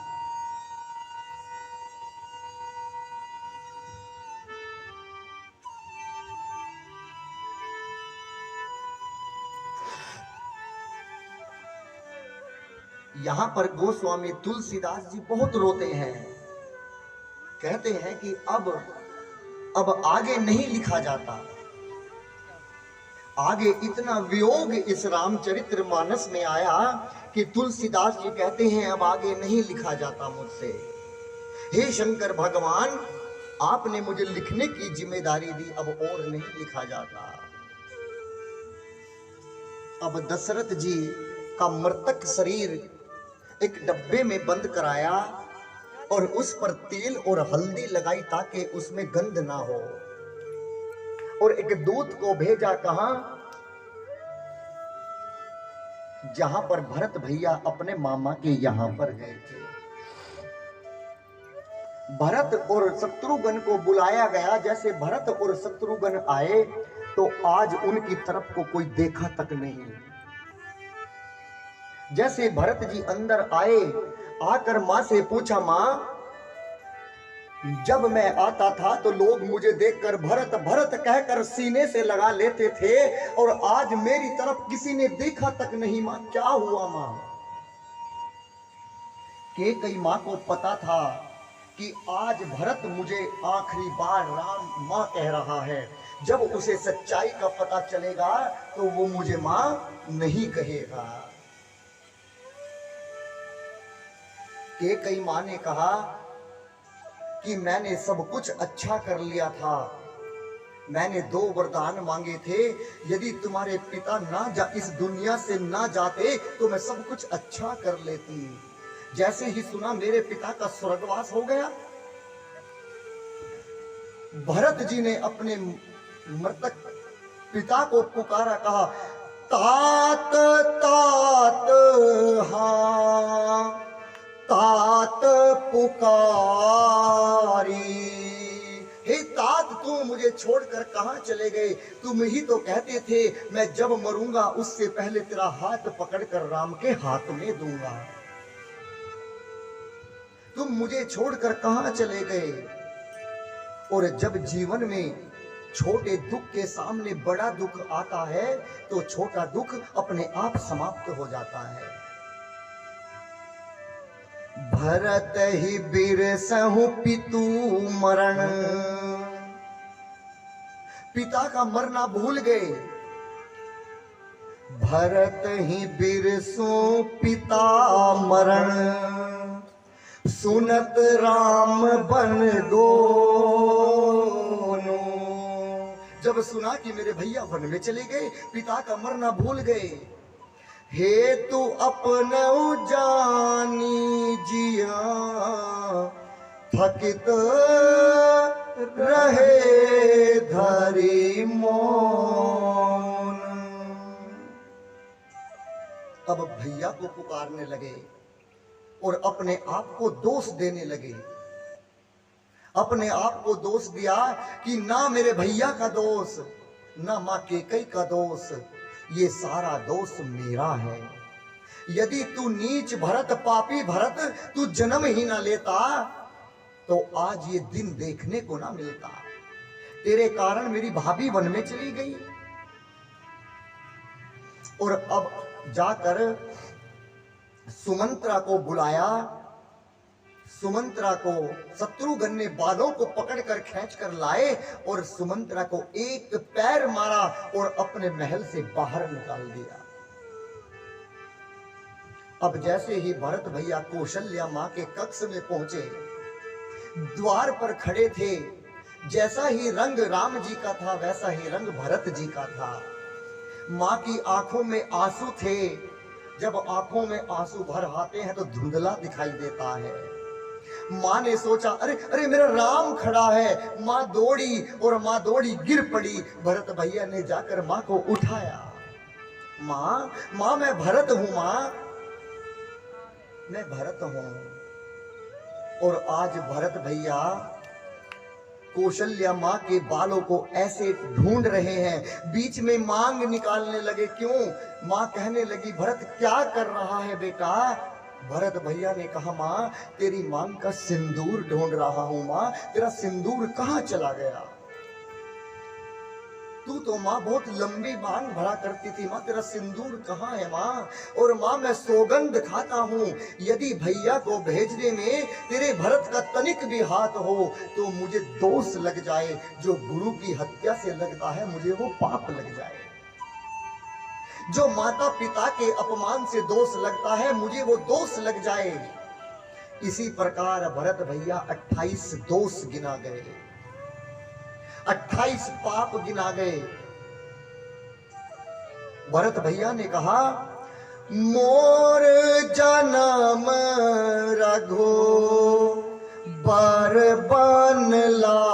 Speaker 1: यहां पर गोस्वामी तुलसीदास जी बहुत रोते हैं, कहते हैं कि अब आगे नहीं लिखा जाता। आगे इतना वियोग इस रामचरित्र मानस में आया कि तुलसीदास जी कहते हैं अब आगे नहीं लिखा जाता मुझसे। हे शंकर भगवान, आपने मुझे लिखने की जिम्मेदारी दी, अब और नहीं लिखा जाता। अब दशरथ जी का मृतक शरीर एक डब्बे में बंद कराया और उस पर तेल और हल्दी लगाई ताकि उसमें गंध ना हो, और एक दूत को भेजा कहां, जहां पर भरत भैया अपने मामा के यहां पर गए थे। भरत और शत्रुघ्न को बुलाया गया। जैसे भरत और शत्रुघ्न आए तो आज उनकी तरफ को कोई देखा तक नहीं। जैसे भरत जी अंदर आए, आकर मां से पूछा, मां जब मैं आता था तो लोग मुझे देखकर भरत भरत कहकर सीने से लगा लेते थे, और आज मेरी तरफ किसी ने देखा तक नहीं। मां क्या हुआ? मां के कई मां को पता था कि आज भरत मुझे आखिरी बार राम मां कह रहा है। जब उसे सच्चाई का पता चलेगा तो वो मुझे मां नहीं कहेगा। के कई मां ने कहा कि मैंने सब कुछ अच्छा कर लिया था, मैंने 2 वरदान मांगे थे, यदि तुम्हारे पिता इस दुनिया से ना जाते तो मैं सब कुछ अच्छा कर लेती। जैसे ही सुना मेरे पिता का स्वर्गवास हो गया, भरत जी ने अपने मृतक पिता को पुकारा, कहा, तात तात हाँ तात पुकारी। हे तात, तुम मुझे छोड़कर कहां चले गए? तुम ही तो कहते थे मैं जब मरूंगा उससे पहले तेरा हाथ पकड़कर राम के हाथ में दूंगा। तुम मुझे छोड़कर कहां चले गए? और जब जीवन में छोटे दुख के सामने बड़ा दुख आता है तो छोटा दुख अपने आप समाप्त हो जाता है। भरत ही बिरसहु पितु मरण, पिता का मरना भूल गए। भरत ही बिरसो पिता मरण, सुनत राम बन गोनो। जब सुना कि मेरे भैया वन में चले गए, पिता का मरना भूल गए, हे तू अपनऊ जानी जिया, थकित रहे धरी मौन। अब भैया को पुकारने लगे और अपने आप को दोष देने लगे। अपने आप को दोष दिया कि ना मेरे भैया का दोष, ना मां केकई का दोष, ये सारा दोष मेरा है। यदि तू नीच भरत, पापी भरत, तू जन्म ही ना लेता तो आज ये दिन देखने को ना मिलता। तेरे कारण मेरी भाभी वन में चली गई, और अब जाकर सुमंत्रा को बुलाया। सुमंत्रा को शत्रुघ्न ने बालों को पकड़कर खींचकर लाए और सुमंत्रा को एक पैर मारा और अपने महल से बाहर निकाल दिया। अब जैसे ही भरत भैया कौशल्या मां के कक्ष में पहुंचे, द्वार पर खड़े थे, जैसा ही रंग राम जी का था वैसा ही रंग भरत जी का था। मां की आंखों में आंसू थे। जब आंखों में आंसू भर आते हैं तो धुंधला दिखाई देता है। मां ने सोचा, अरे अरे मेरा राम खड़ा है। मां दौड़ी और मां दौड़ी गिर पड़ी। भरत भैया ने जाकर मां को उठाया। मां मैं भरत हूं, मां मैं भरत हूं। और आज भरत भैया कौशल्या माँ के बालों को ऐसे ढूंढ रहे हैं, बीच में मांग निकालने लगे। क्यों? माँ कहने लगी, भरत क्या कर रहा है बेटा? भरत भैया ने कहा, माँ तेरी मांग का सिंदूर ढूंढ रहा हूं। माँ तेरा सिंदूर कहाँ चला गया? तू तो माँ बहुत लंबी मांग भरा करती थी, माँ तेरा सिंदूर कहाँ है माँ? और माँ मैं सौगंध खाता हूँ, यदि भैया को भेजने में तेरे भरत का तनिक भी हाथ हो तो मुझे दोष लग जाए। जो गुरु की हत्या से लगता है मुझे वो पाप लग जाए। जो माता पिता के अपमान से दोष लगता है मुझे वो दोष लग जाए। इसी प्रकार भरत भैया 28 दोष गिना गए, 28 पाप गिना गए। भरत भैया ने कहा, मोर जन्म रघो बर बन लागी,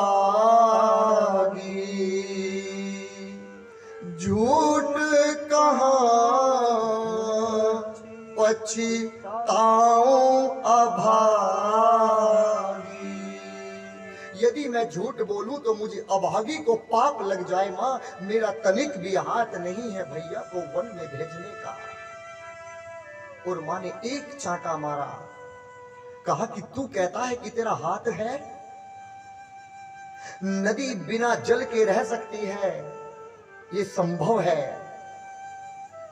Speaker 1: झूठ कहाँ पछताऊं अभागी। यदि मैं झूठ बोलूं तो मुझे अभागी को पाप लग जाए। मां मेरा तनिक भी हाथ नहीं है भैया को वन में भेजने का। और मां ने एक चांटा मारा, कहा कि तू कहता है कि तेरा हाथ है? नदी बिना जल के रह सकती है, ये संभव है।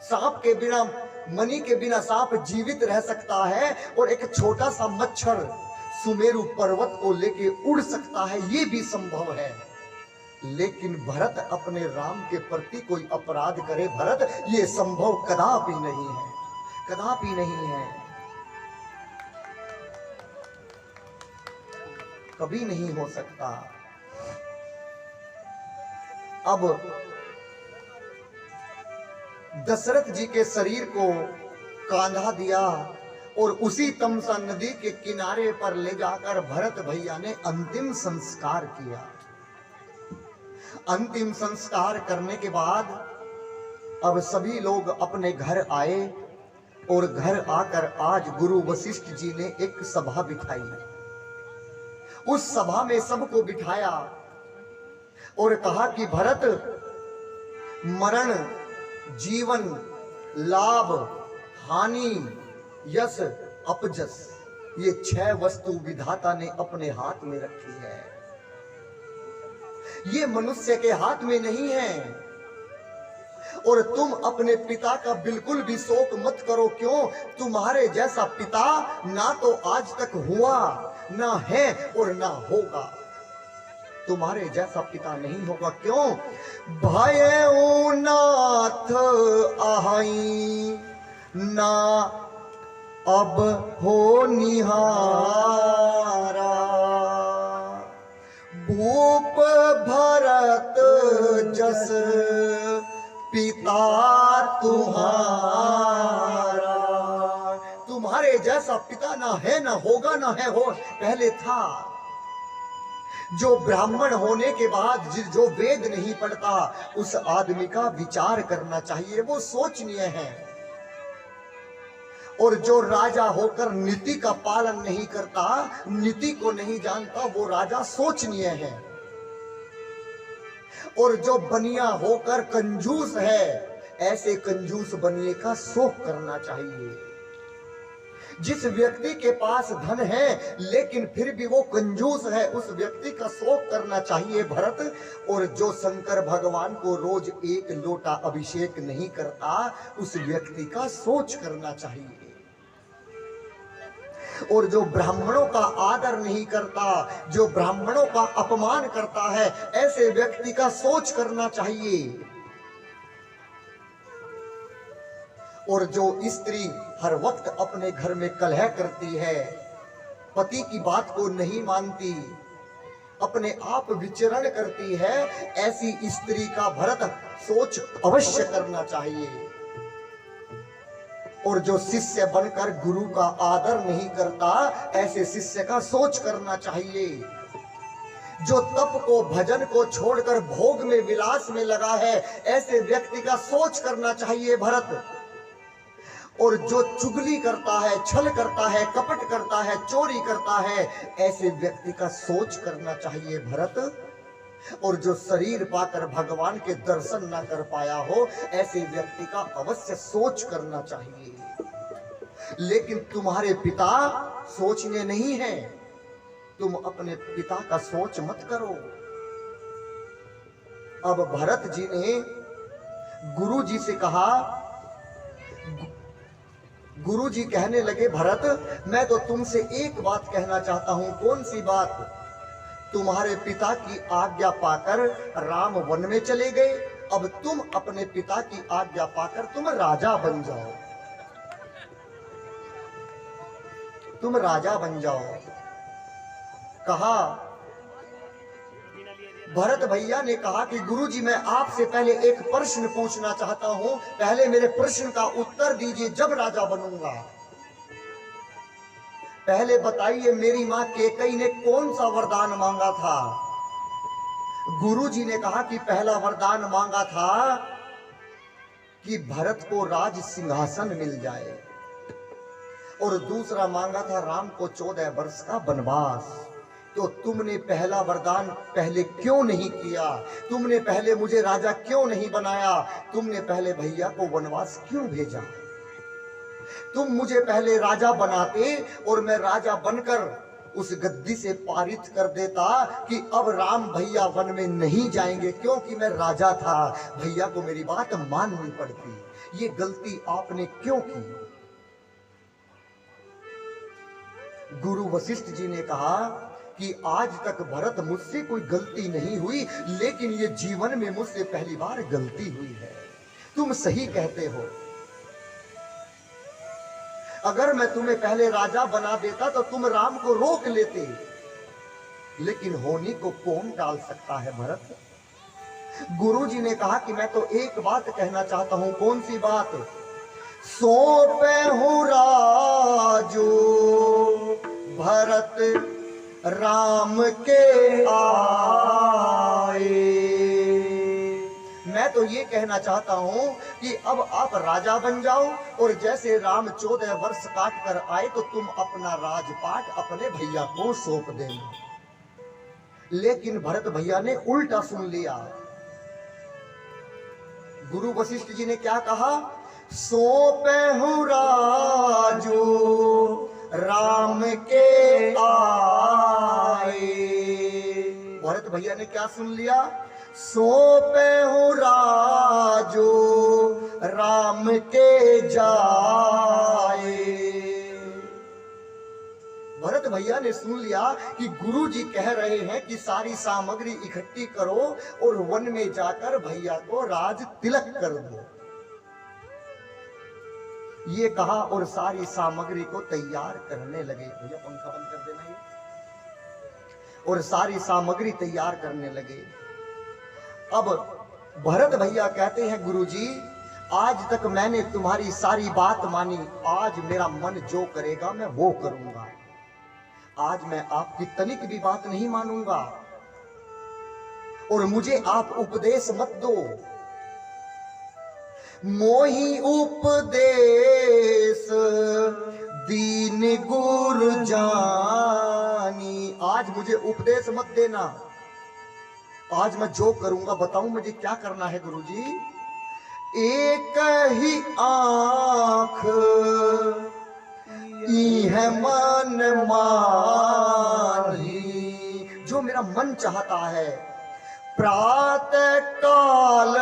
Speaker 1: सांप के बिना, मणि के बिना सांप जीवित रह सकता है, और एक छोटा सा मच्छर सुमेरु पर्वत को लेके उड़ सकता है, ये भी संभव है। लेकिन भरत अपने राम के प्रति कोई अपराध करे, भरत ये संभव कदापि नहीं है, कदापि नहीं है, कभी नहीं हो सकता। अब दशरथ जी के शरीर को कांधा दिया और उसी तमसा नदी के किनारे पर ले जाकर भरत भैया ने अंतिम संस्कार किया। अंतिम संस्कार करने के बाद अब सभी लोग अपने घर आए, और घर आकर आज गुरु वशिष्ठ जी ने एक सभा बिठाई। उस सभा में सबको बिठाया और कहा कि भरत, मरण, जीवन, लाभ, हानि, यश, अपजस, ये 6 वस्तु विधाता ने अपने हाथ में रखी है। ये मनुष्य के हाथ में नहीं है। और तुम अपने पिता का बिल्कुल भी शोक मत करो। क्यों? तुम्हारे जैसा पिता ना तो आज तक हुआ, ना है और ना होगा। तुम्हारे जैसा पिता नहीं होगा। क्यों? भयउ नाथ आहाई ना अब हो निहारा, भूप भरत जस पिता तुम्हारा। तुम्हारे जैसा पिता ना है, ना होगा, ना है, हो पहले था। जो ब्राह्मण होने के बाद जो वेद नहीं पढ़ता, उस आदमी का विचार करना चाहिए, वो सोचनीय है। और जो राजा होकर नीति का पालन नहीं करता, नीति को नहीं जानता, वो राजा सोचनीय है। और जो बनिया होकर कंजूस है, ऐसे कंजूस बनिए का शोक करना चाहिए। जिस व्यक्ति के पास धन है लेकिन फिर भी वो कंजूस है, उस व्यक्ति का शोक करना चाहिए भरत। और जो शंकर भगवान को रोज 1 लोटा अभिषेक नहीं करता, उस व्यक्ति का सोच करना चाहिए। और जो ब्राह्मणों का आदर नहीं करता, जो ब्राह्मणों का अपमान करता है, ऐसे व्यक्ति का सोच करना चाहिए। और जो स्त्री हर वक्त अपने घर में कलह करती है, पति की बात को नहीं मानती, अपने आप विचरण करती है, ऐसी स्त्री का भरत सोच अवश्य करना चाहिए। और जो शिष्य बनकर गुरु का आदर नहीं करता, ऐसे शिष्य का सोच करना चाहिए। जो तप को, भजन को छोड़कर भोग में, विलास में लगा है, ऐसे व्यक्ति का सोच करना चाहिए भरत। और जो चुगली करता है, छल करता है, कपट करता है, चोरी करता है, ऐसे व्यक्ति का सोच करना चाहिए भरत। और जो शरीर पाकर भगवान के दर्शन ना कर पाया हो, ऐसे व्यक्ति का अवश्य सोच करना चाहिए। लेकिन तुम्हारे पिता सोचने नहीं है, तुम अपने पिता का सोच मत करो। अब भरत जी ने गुरु जी से कहा, गुरु जी कहने लगे, भरत मैं तो तुमसे एक बात कहना चाहता हूं। कौन सी बात? तुम्हारे पिता की आज्ञा पाकर राम वन में चले गए, अब तुम अपने पिता की आज्ञा पाकर तुम राजा बन जाओ, तुम राजा बन जाओ। कहा, भरत भैया ने कहा कि गुरुजी मैं आपसे पहले एक प्रश्न पूछना चाहता हूं, पहले मेरे प्रश्न का उत्तर दीजिए, जब राजा बनूंगा। पहले बताइए, मेरी मां केकई ने कौन सा वरदान मांगा था? गुरुजी ने कहा कि पहला वरदान मांगा था कि भरत को राज सिंहासन मिल जाए, और दूसरा मांगा था राम को 14 वर्ष का वनवास। तो तुमने पहला वरदान पहले क्यों नहीं किया? तुमने पहले मुझे राजा क्यों नहीं बनाया? तुमने पहले भैया को वनवास क्यों भेजा? तुम मुझे पहले राजा बनाते और मैं राजा बनकर उस गद्दी से पारित कर देता कि अब राम भैया वन में नहीं जाएंगे, क्योंकि मैं राजा था, भैया को मेरी बात माननी पड़ती। ये गलती आपने क्यों की? गुरु वशिष्ठ जी ने कहा कि आज तक भरत मुझसे कोई गलती नहीं हुई, लेकिन ये जीवन में मुझसे पहली बार गलती हुई है। तुम सही कहते हो, अगर मैं तुम्हें पहले राजा बना देता तो तुम राम को रोक लेते, लेकिन होनी को कौन टाल सकता है भरत? गुरुजी ने कहा कि मैं तो एक बात कहना चाहता हूं। कौन सी बात? सौंपे हूं राजो भरत राम के आए। मैं तो ये कहना चाहता हूं कि अब आप राजा बन जाओ, और जैसे राम 14 वर्ष काट कर आए तो तुम अपना राजपाट अपने भैया को सौंप देना। लेकिन भरत भैया ने उल्टा सुन लिया। गुरु वशिष्ठ जी ने क्या कहा? सौंपे हूं राजो राम के आए। भरत भैया ने क्या सुन लिया? सौंपे हूं राजो राम के जाए। भरत भैया ने सुन लिया कि गुरुजी कह रहे हैं कि सारी सामग्री इकट्ठी करो और वन में जाकर भैया को राज तिलक कर दो। ये कहा और सारी सामग्री को तैयार करने लगे। भैया पंखा बंद कर देना ये। और सारी सामग्री तैयार करने लगे। अब भरत भैया कहते हैं, गुरुजी आज तक मैंने तुम्हारी सारी बात मानी, आज मेरा मन जो करेगा मैं वो करूंगा। आज मैं आपकी तनिक भी बात नहीं मानूंगा, और मुझे आप उपदेश मत दो। मोहि उपदेश दीन गुरु जानी। आज मुझे उपदेश मत देना, आज मैं जो करूंगा बताऊं मुझे क्या करना है गुरुजी। एक ही आंख है मन मानी, जो मेरा मन चाहता है। प्रातः काल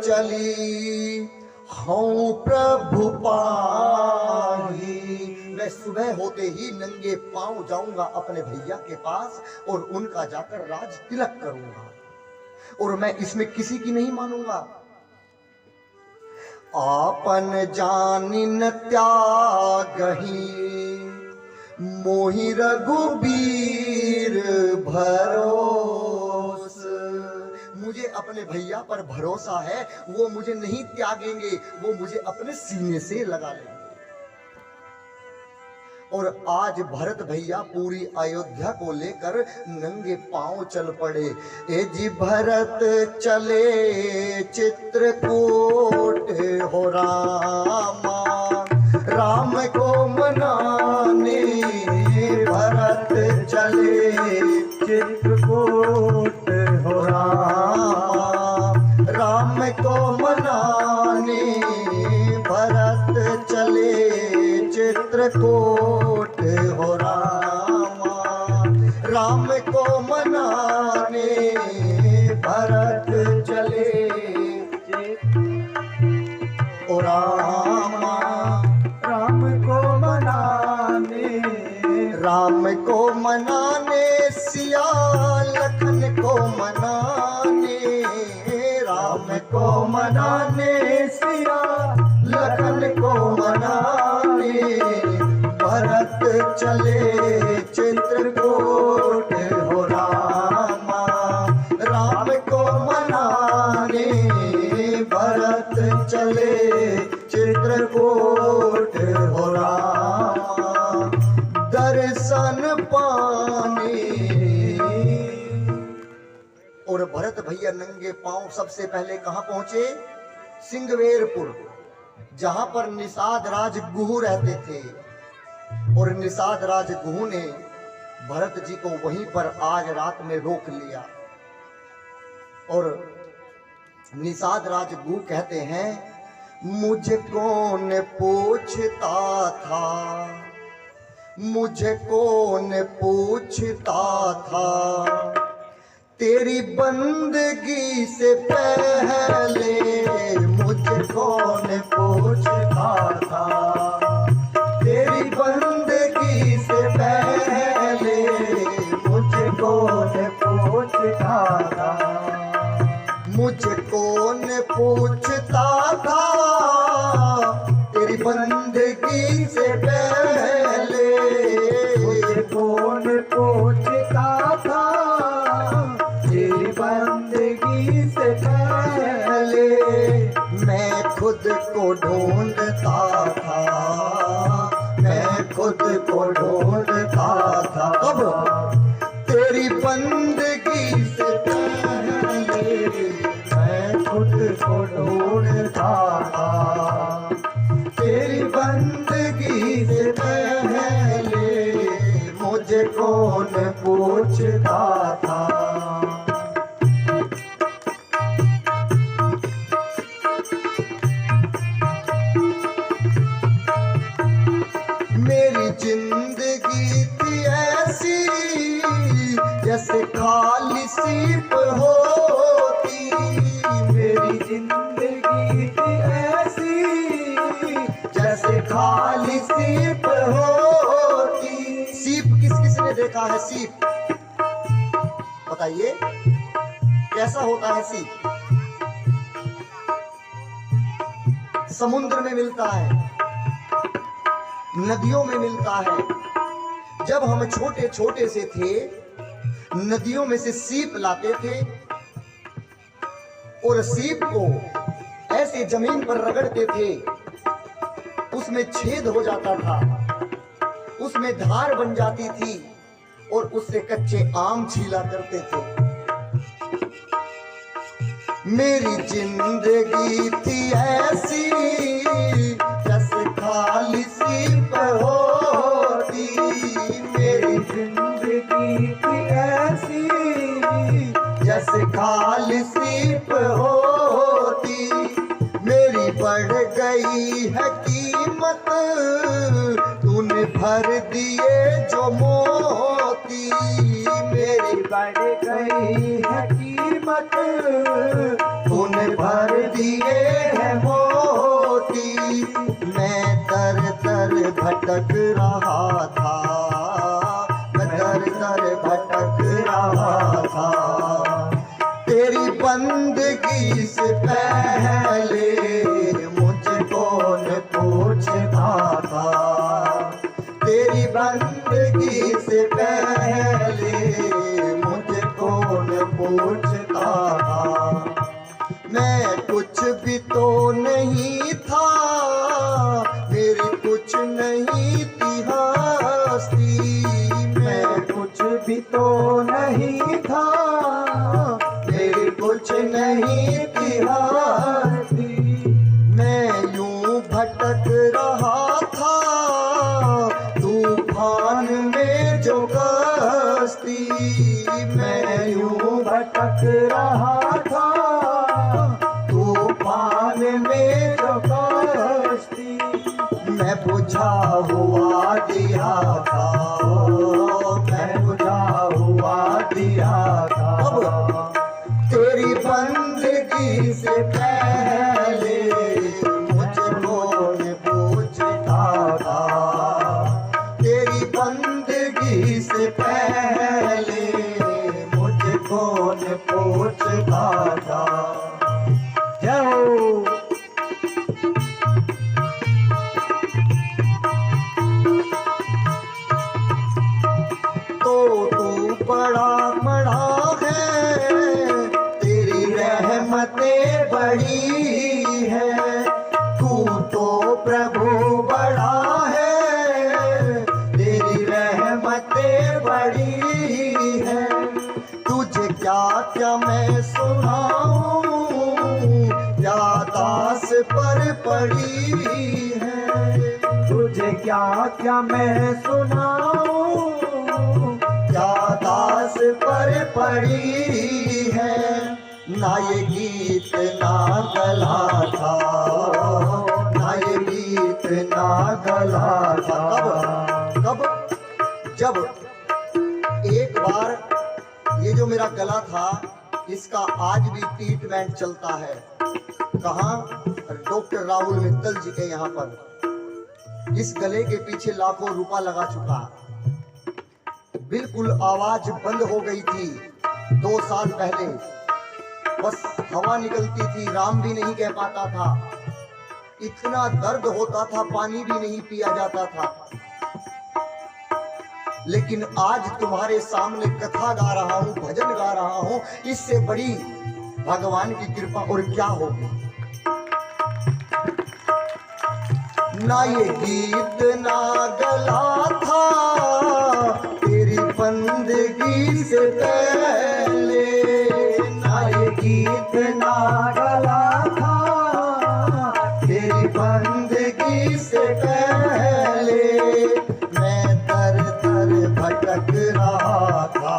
Speaker 1: चली हूं प्रभु पाही। मैं सुबह होते ही नंगे पांव जाऊंगा अपने भैया के पास और उनका जाकर राज तिलक करूंगा, और मैं इसमें किसी की नहीं मानूंगा। आपन जानिन त्यागही मोहि रघुबीर भरोस। मुझे अपने भैया पर भरोसा है, वो मुझे नहीं त्यागेंगे, वो मुझे अपने सीने से लगा लेंगे। और आज भरत भैया पूरी अयोध्या को लेकर नंगे पांव चल पड़े। ए जी भरत चले चित्रकूट हो रामा, राम को मनाने भरत चले
Speaker 2: चित्रकूट हो
Speaker 1: राम। राम को मनाने भरत चले चित्रकूट हो रामा। राम को मनाने भरत चले ओ रामा।
Speaker 2: राम को मनाने
Speaker 1: राम को मनाने सिया लखन को मनाने। राम को मनाने
Speaker 2: सिया
Speaker 1: लखन को मनाने भरत चले चित्रकूट हो रामा। राम को मनाने भरत चले चित्रकूट हो रामा। दर्शन पाने और भरत भैया नंगे पांव सबसे पहले कहां पहुंचे? सिंगवेरपुर, जहां पर निषाद राज गुहू रहते थे। और निषाद राज गुहू ने भरत जी को वहीं पर आज रात में रोक लिया। और निषाद राज गुहू कहते हैं, मुझे कौन पूछता था, मुझे कौन पूछता था, तेरी बंदगी से पहले मुझे कौन पूछता था, तेरी बंदगी से पहले मुझे कौन पूछता था, मुझे कौन पूछता था, तेरी बंदगी से पहले
Speaker 2: मुझे कौन पूछता था, तेरी बंदगी से पहले
Speaker 1: मैं खुद को ढूंढता था, मैं खुद को ढूंढता था। कब? तेरी बंदगी से पहले
Speaker 2: मैं खुद को ढूंढता था,
Speaker 1: तेरी बंदगी से पहले मुझे कौन पूछता था। मेरी जिंदगी थी ऐसी जैसे खाली सीप होती,
Speaker 2: मेरी जिंदगी थी ऐसी
Speaker 1: जैसे खाली सीप होती। सीप किस किस ने देखा है? सीप बताइए कैसा होता है सीप? समुद्र में मिलता है, नदियों में मिलता है। जब हम छोटे छोटे से थे, नदियों में से सीप लाते थे और सीप को ऐसे जमीन पर रगड़ते थे, उसमें छेद हो जाता था, उसमें धार बन जाती थी और उससे कच्चे आम छीला करते थे। मेरी जिंदगी थी ऐसी जैसे खाली सीप होती, मेरी
Speaker 2: जिंदगी थी ऐसी
Speaker 1: जैसे खाली सीप होती। मेरी बढ़ गई है कीमत, तूने भर दिए जो मोती। मेरी
Speaker 2: बढ़ गई है कीमत,
Speaker 1: तूने भर दिए है मोती। मैं दर दर भटक रहा था, मैं दर दर भटक रहा था, तेरी बंदगी से पहले मुझे कौन पूछता था, तेरी बंदगी से पहले मुझे कौन पूछता था। मैं कुछ भी तो नहीं था, मेरी कुछ नहीं थी हस्ती, मैं
Speaker 2: कुछ भी तो नहीं था,
Speaker 1: मेरी कुछ नहीं थी हस्ती। मैं यूं भटक रहा था,
Speaker 2: रहा था, तूफान में जो कश्ती,
Speaker 1: मैं बुझा हुआ दिया था,
Speaker 2: मैं बुझा हुआ दिया था।
Speaker 1: अब तेरी बंदगी से पहले मुझको न पूछता था, तेरी बंदगी से पहले मुझको न पूछता था।
Speaker 2: जाओ
Speaker 1: तो तू बड़ा बड़ा है, तेरी रहमतें बड़ी है, तू तो प्रभु बड़ा है, तेरी रहमतें बड़ी है। तुझे क्या क्या मैं सुनाऊं, क्या दास पर पड़ी है,
Speaker 2: तुझे क्या क्या मैं सुनाऊं,
Speaker 1: क्या दास पर पड़ी है। ना ये गीत ना गला था, ना ये गीत ना गला था। कब जब एक बार ये जो मेरा गला था, इसका आज भी ट्रीटमेंट चलता है। कहाँ? डॉक्टर राहुल मित्तल जी के यहाँ पर। इस गले के पीछे लाखों रुपया लगा चुका। बिल्कुल आवाज बंद हो गई थी 2 साल पहले, बस हवा निकलती थी, राम भी नहीं कह पाता था, इतना दर्द होता था, पानी भी नहीं पिया जाता था। लेकिन आज तुम्हारे सामने कथा गा रहा हूं, भजन गा रहा हूं, इससे बड़ी भगवान की कृपा और क्या होगी। ना ये गीत ना गला था तेरी बंदगी से पहले,
Speaker 2: ना ये गीत ना गला था,
Speaker 1: तेरी बंदगी से पहले मैं दर दर भटक रहा था,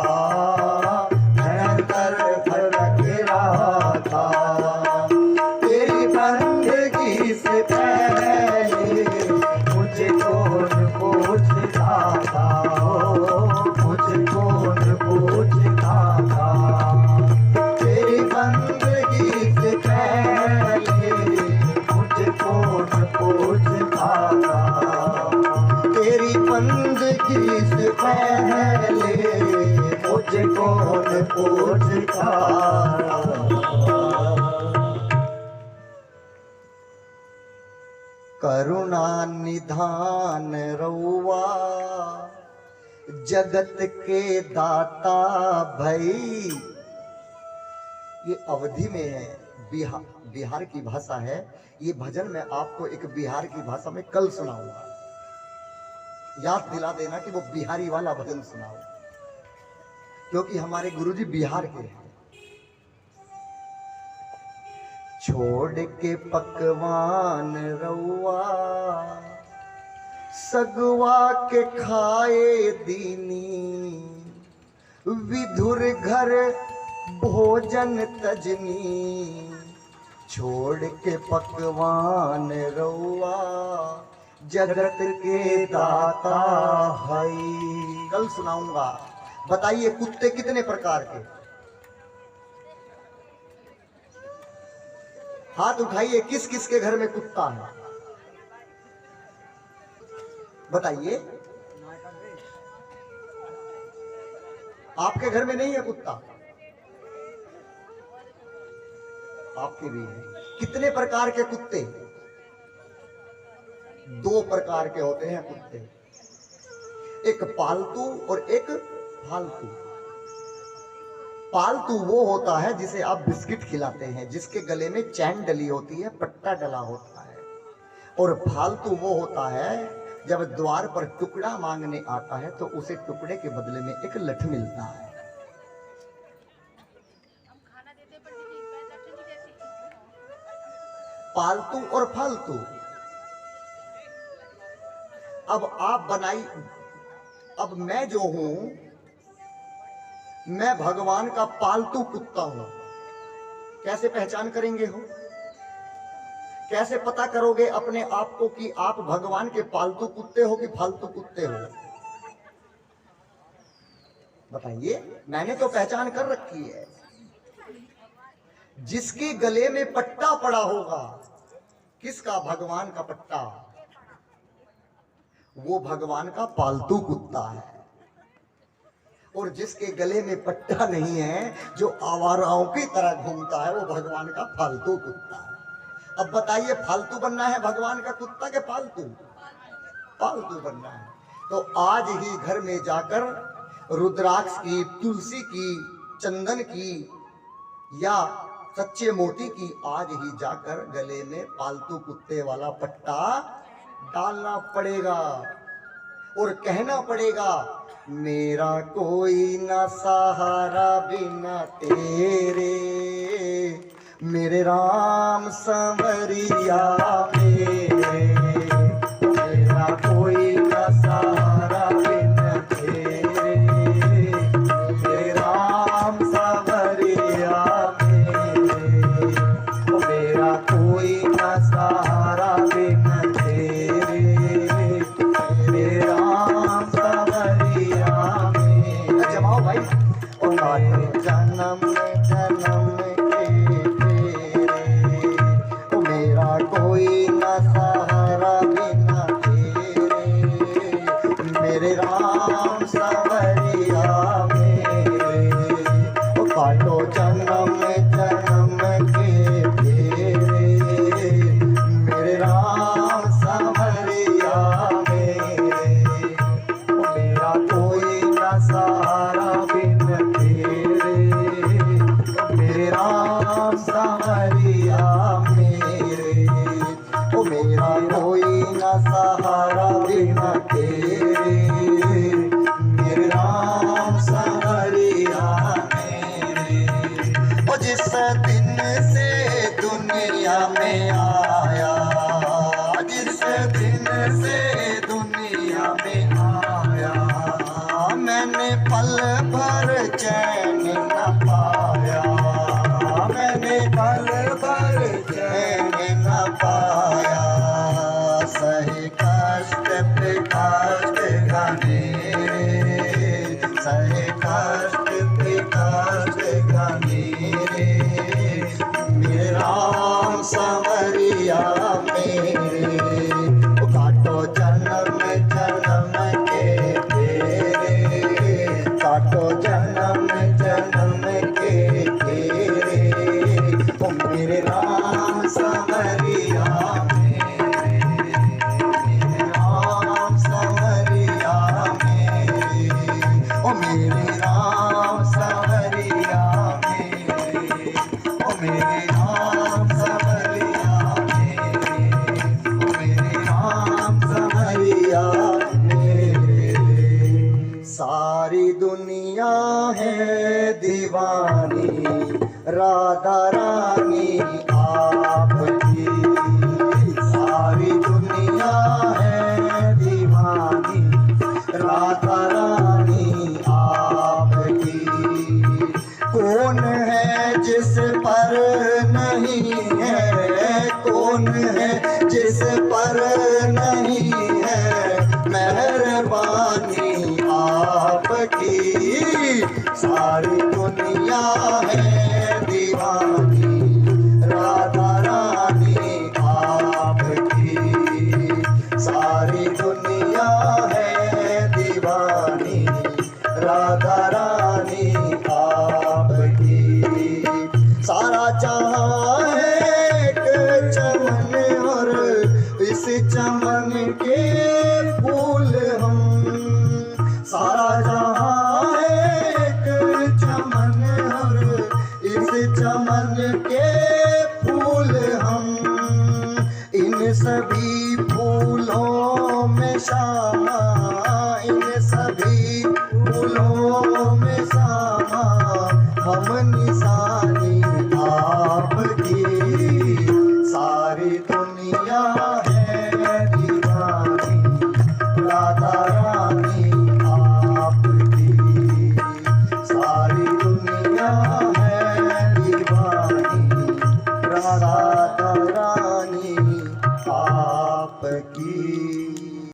Speaker 1: मैं दर भटक रहा था। तेरी बंदगी से पहले
Speaker 2: मुझे कौन पूछता था, मुझे कौन पूछता था।
Speaker 1: तेरी बंदगी से पहले
Speaker 2: मुझे कौन पूछता था,
Speaker 1: तेरी बंदगी से पहले
Speaker 2: मुझे कौन पूछता था।
Speaker 1: करुणा निधान रउआ जगत के दाता भई। ये अवधि में है, बिहार की भाषा है। ये भजन मैं आपको एक बिहार की भाषा में कल सुनाऊंगा, याद दिला देना कि वो बिहारी वाला भजन सुनाओ, क्योंकि हमारे गुरुजी बिहार के हैं। छोड़ के पकवान रउआ सगवा के खाए दीनी, विधुर घर भोजन तजनी। छोड़ के पकवान रउआ जगत के दाता हई। कल सुनाऊंगा। बताइए कुत्ते कितने प्रकार के? हाथ उठाइए, किस किस के घर में कुत्ता है? बताइए। आपके घर में नहीं है कुत्ता? आपके भी है। कितने प्रकार के कुत्ते? 2 प्रकार के होते हैं कुत्ते, एक पालतू और एक फालतू। पालतू वो होता है जिसे आप बिस्किट खिलाते हैं, जिसके गले में चैन डली होती है, पट्टा डला होता है। और फालतू वो होता है जब द्वार पर टुकड़ा मांगने आता है तो उसे टुकड़े के बदले में एक लठ मिलता है। पालतू और फालतू। अब आप बनाई, अब मैं जो हूं मैं भगवान का पालतू कुत्ता हूं। कैसे पहचान करेंगे हो? कैसे पता करोगे अपने आप को कि आप भगवान के पालतू कुत्ते हो कि फालतू कुत्ते हो? बताइए। मैंने तो पहचान कर रखी है। जिसके गले में पट्टा पड़ा होगा, किसका? भगवान का पट्टा, वो भगवान का पालतू कुत्ता है। और जिसके गले में पट्टा नहीं है, जो आवाराओं की तरह घूमता है, वो भगवान का फालतू कुत्ता है। अब बताइए, फालतू बनना है भगवान का कुत्ता के पालतू? पालतू बनना है तो आज ही घर में जाकर रुद्राक्ष की, तुलसी की, चंदन की या सच्चे मोती की आज ही जाकर गले में पालतू कुत्ते वाला पट्टा डालना पड़ेगा और कहना पड़ेगा, मेरा कोई ना सहारा बिना तेरे, मेरे राम संवरिया मेरे, मेरा कोई ना सहारा बिना तेरे, मेरे राम संवरिया मेरे, मेरा कोई ना सहारा बिना तेरे, मेरे राम संवरिया मेरे। जमाओ भाई। और जन्म जन्म कोई ना सहारा बिना तेरे, मेरे राम संवरिया मेरे, काटो जन्म जन्म के फेरे, मेरे राम संवरिया मेरे, मेरा कोई ना सहारा बिना तेरे, मेरे राम संवरिया मेरा कोई ना सहारा बिना तेरे, मेरे राम संवरिया मेरे। ओ जिस दिन से दुनिया में आया, जिस दिन से दुनिया में आया, मैंने पल भर चैन न पाया, मैंने पल भर चैन न पाया, सही कष्ट पे कष्ट गाने, सही कष्ट पे कष्ट गाने, मेरे राम संवरिया मेरे, काटो जन्म जन्म के फेरे, काटो जन्म जन्म के फेरे, मेरे राम संवरिया सारी दुनिया है दीवानी राधा रानी आपकी, सारी दुनिया है दीवानी राधा रानी आपकी। कौन है जिस पर नहीं है, कौन है जिस पर नहीं है मेहरबानी आपकी, सारी दुनिया है दीवानी राधा रानी आपकी, सारी दुनिया है दीवानी राधा रानी आपकी। सारा जहां है एक चमन और इस चमन के फूल हम, सारा जहां एक चमन और इस चमन के फूल हम, इन सभी फूलों में शामिल